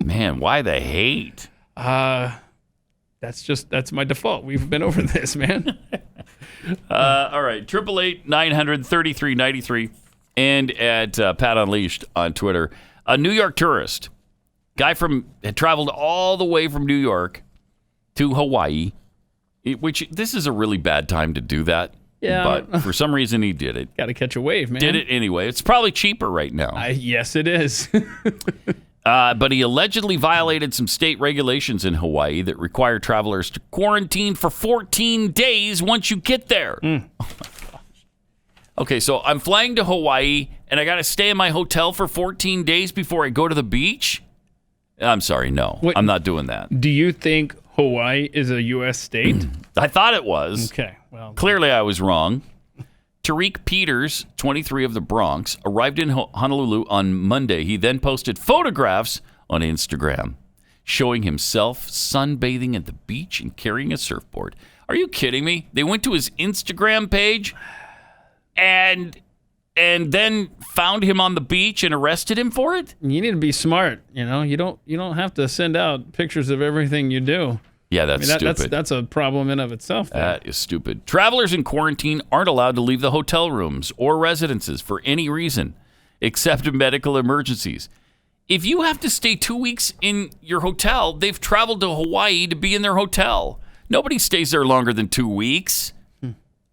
Man, why the hate? That's my default. We've been over this, man. All right, 888-900-3393 and at Pat Unleashed on Twitter. A New York tourist, guy had traveled all the way from New York to Hawaii, which this is a really bad time to do that. Yeah. But for some reason he did it. Got to catch a wave, man. Did it anyway. It's probably cheaper right now. Yes, it is. But he allegedly violated some state regulations in Hawaii that require travelers to quarantine for 14 days once you get there. Oh my gosh. Okay, so I'm flying to Hawaii and I got to stay in my hotel for 14 days before I go to the beach? I'm sorry, no. Wait, I'm not doing that. Do you think Hawaii is a U.S. state? I thought it was. Okay, well. Clearly I was wrong. Tariq Peters, 23 of the Bronx, arrived in Honolulu on Monday. He then posted photographs on Instagram showing himself sunbathing at the beach and carrying a surfboard. Are you kidding me? They went to his Instagram page and then found him on the beach and arrested him for it? You need to be smart, You don't have to send out pictures of everything you do. Yeah, that's stupid. That's a problem in of itself. That is stupid. Travelers in quarantine aren't allowed to leave the hotel rooms or residences for any reason, except medical emergencies. If you have to stay 2 weeks in your hotel, they've traveled to Hawaii to be in their hotel. Nobody stays there longer than 2 weeks.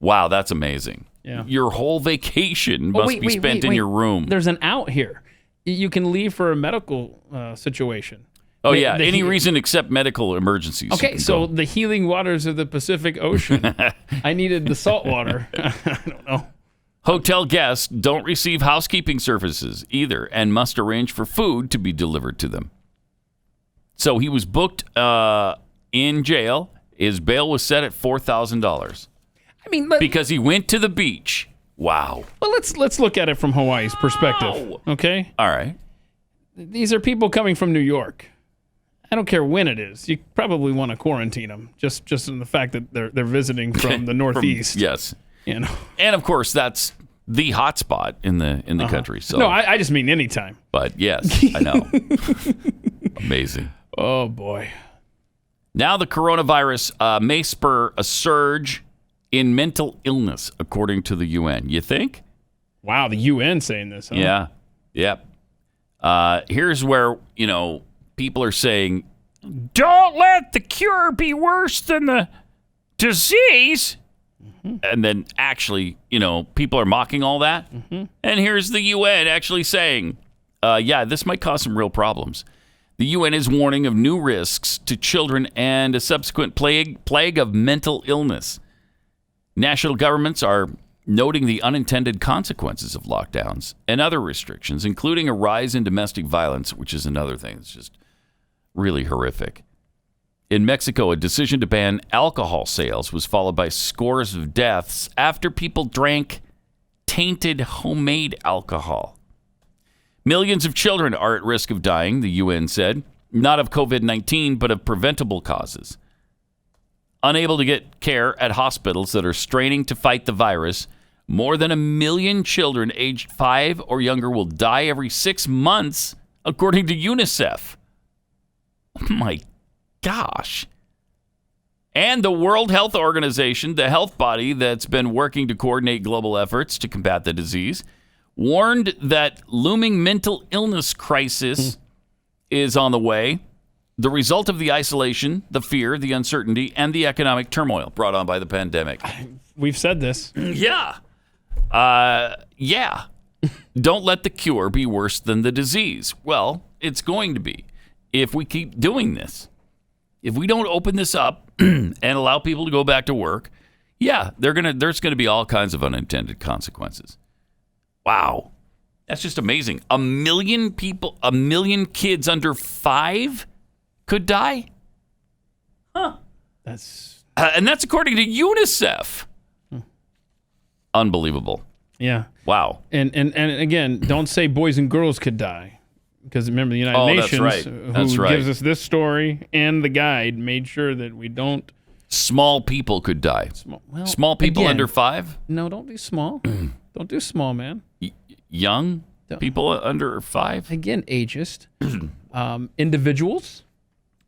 Wow, that's amazing. Yeah. Your whole vacation must be spent in your room. There's an out here. You can leave for a medical situation. Oh, yeah. Any reason except medical emergencies. Okay, so the healing waters of the Pacific Ocean. I needed the salt water. I don't know. Hotel guests don't receive housekeeping services either and must arrange for food to be delivered to them. So he was booked in jail. His bail was set at $4,000. Because he went to the beach. Wow. Well, let's look at it from Hawaii's perspective. Okay? All right. These are people coming from New York. I don't care when it is. You probably want to quarantine them, just in the fact that they're visiting from the Northeast. Yes, and of course that's the hot spot in the country. So no, I just mean anytime. But yes, I know. Amazing. Oh boy. Now the coronavirus may spur a surge in mental illness, according to the UN. You think? Wow, the UN saying this. Huh? Yeah. Yep. Here's where people are saying, don't let the cure be worse than the disease. Mm-hmm. And then actually, people are mocking all that. Mm-hmm. And here's the UN actually saying, this might cause some real problems. The UN is warning of new risks to children and a subsequent plague of mental illness. National governments are noting the unintended consequences of lockdowns and other restrictions, including a rise in domestic violence, which is another thing that's just really horrific. In Mexico, a decision to ban alcohol sales was followed by scores of deaths after people drank tainted homemade alcohol. Millions of children are at risk of dying, the UN said, not of COVID-19, but of preventable causes. Unable to get care at hospitals that are straining to fight the virus, more than 1 million children aged 5 or younger will die every 6 months, according to UNICEF. Oh my gosh. And the World Health Organization, the health body that's been working to coordinate global efforts to combat the disease, warned that looming mental illness crisis is on the way. The result of the isolation, the fear, the uncertainty, and the economic turmoil brought on by the pandemic. We've said this. Yeah. Yeah. Don't let the cure be worse than the disease. Well, it's going to be if we keep doing this. If we don't open this up and allow people to go back to work, yeah, there's going to be all kinds of unintended consequences. Wow. That's just amazing. 1 million people, 1 million kids under 5 could die? Huh. And that's according to UNICEF. Unbelievable. Yeah. Wow. And again, don't say boys and girls could die. Because remember, the United Nations, who gives us this story and the guide, made sure that we don't. Small people could die. Small people under 5? No, don't do small. Don't do small, man. Young people under 5? Again, ageist. Individuals.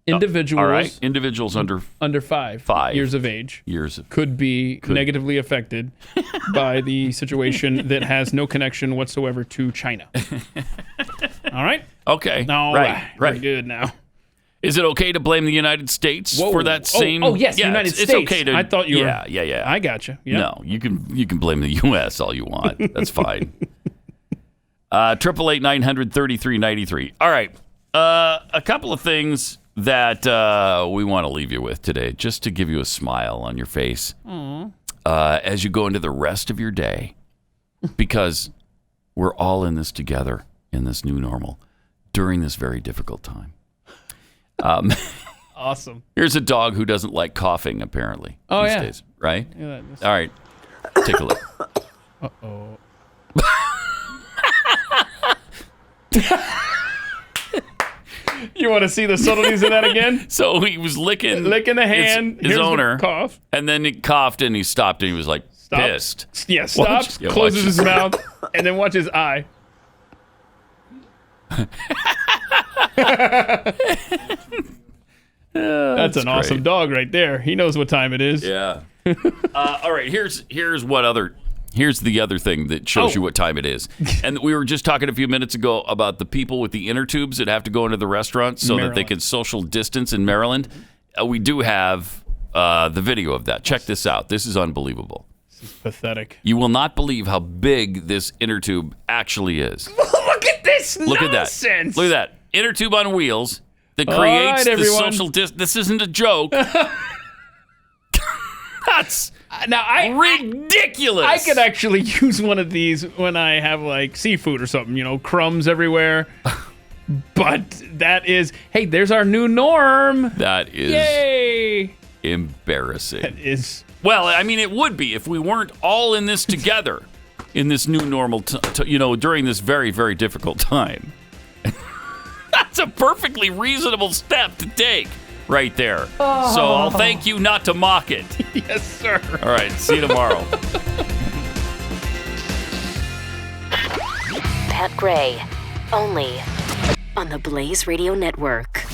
All right. Individuals under 5 years of age could be negatively affected by the situation that has no connection whatsoever to China. All right? Okay. No, right. We're good now. Is it okay to blame the United States for that same? Oh yes, United States. It's okay to. I thought you were. Yeah. I got you. Yeah. No, you can blame the U.S. all you want. That's fine. 888-900-3393. All right. A couple of things that we want to leave you with today, just to give you a smile on your face as you go into the rest of your day, because we're all in this together in this new normal during this very difficult time. Awesome. Here's a dog who doesn't like coughing, apparently. Oh, these yeah. days, right? Yeah, all right. Take a look. Uh-oh. You want to see the subtleties of that again? So he was licking the hand. His owner. Cough. And then he coughed and he stopped and he was like pissed. Yeah, stops, closes his mouth, and then watch his eye. That's an awesome dog right there. He knows what time it is. Yeah. All right. Here's the other thing that shows you what time it is. And we were just talking a few minutes ago about the people with the inner tubes that have to go into the restaurant so that they can social distance in Maryland. We do have the video of that. Check this out. This is unbelievable. This is pathetic. You will not believe how big this inner tube actually is. Look at this nonsense. Look at that. Inner tube on wheels that creates the social distance. This isn't a joke. That's ridiculous. I could actually use one of these when I have like seafood or something, crumbs everywhere. But that is, hey, there's our new norm. That is Yay! Embarrassing. That is. Well, I mean, it would be if we weren't all in this together in this new normal, during this very, very difficult time. That's a perfectly reasonable step to take. Right there. Oh. So I'll thank you not to mock it. Yes, sir. All right. See you tomorrow. Pat Gray, only on the Blaze Radio Network.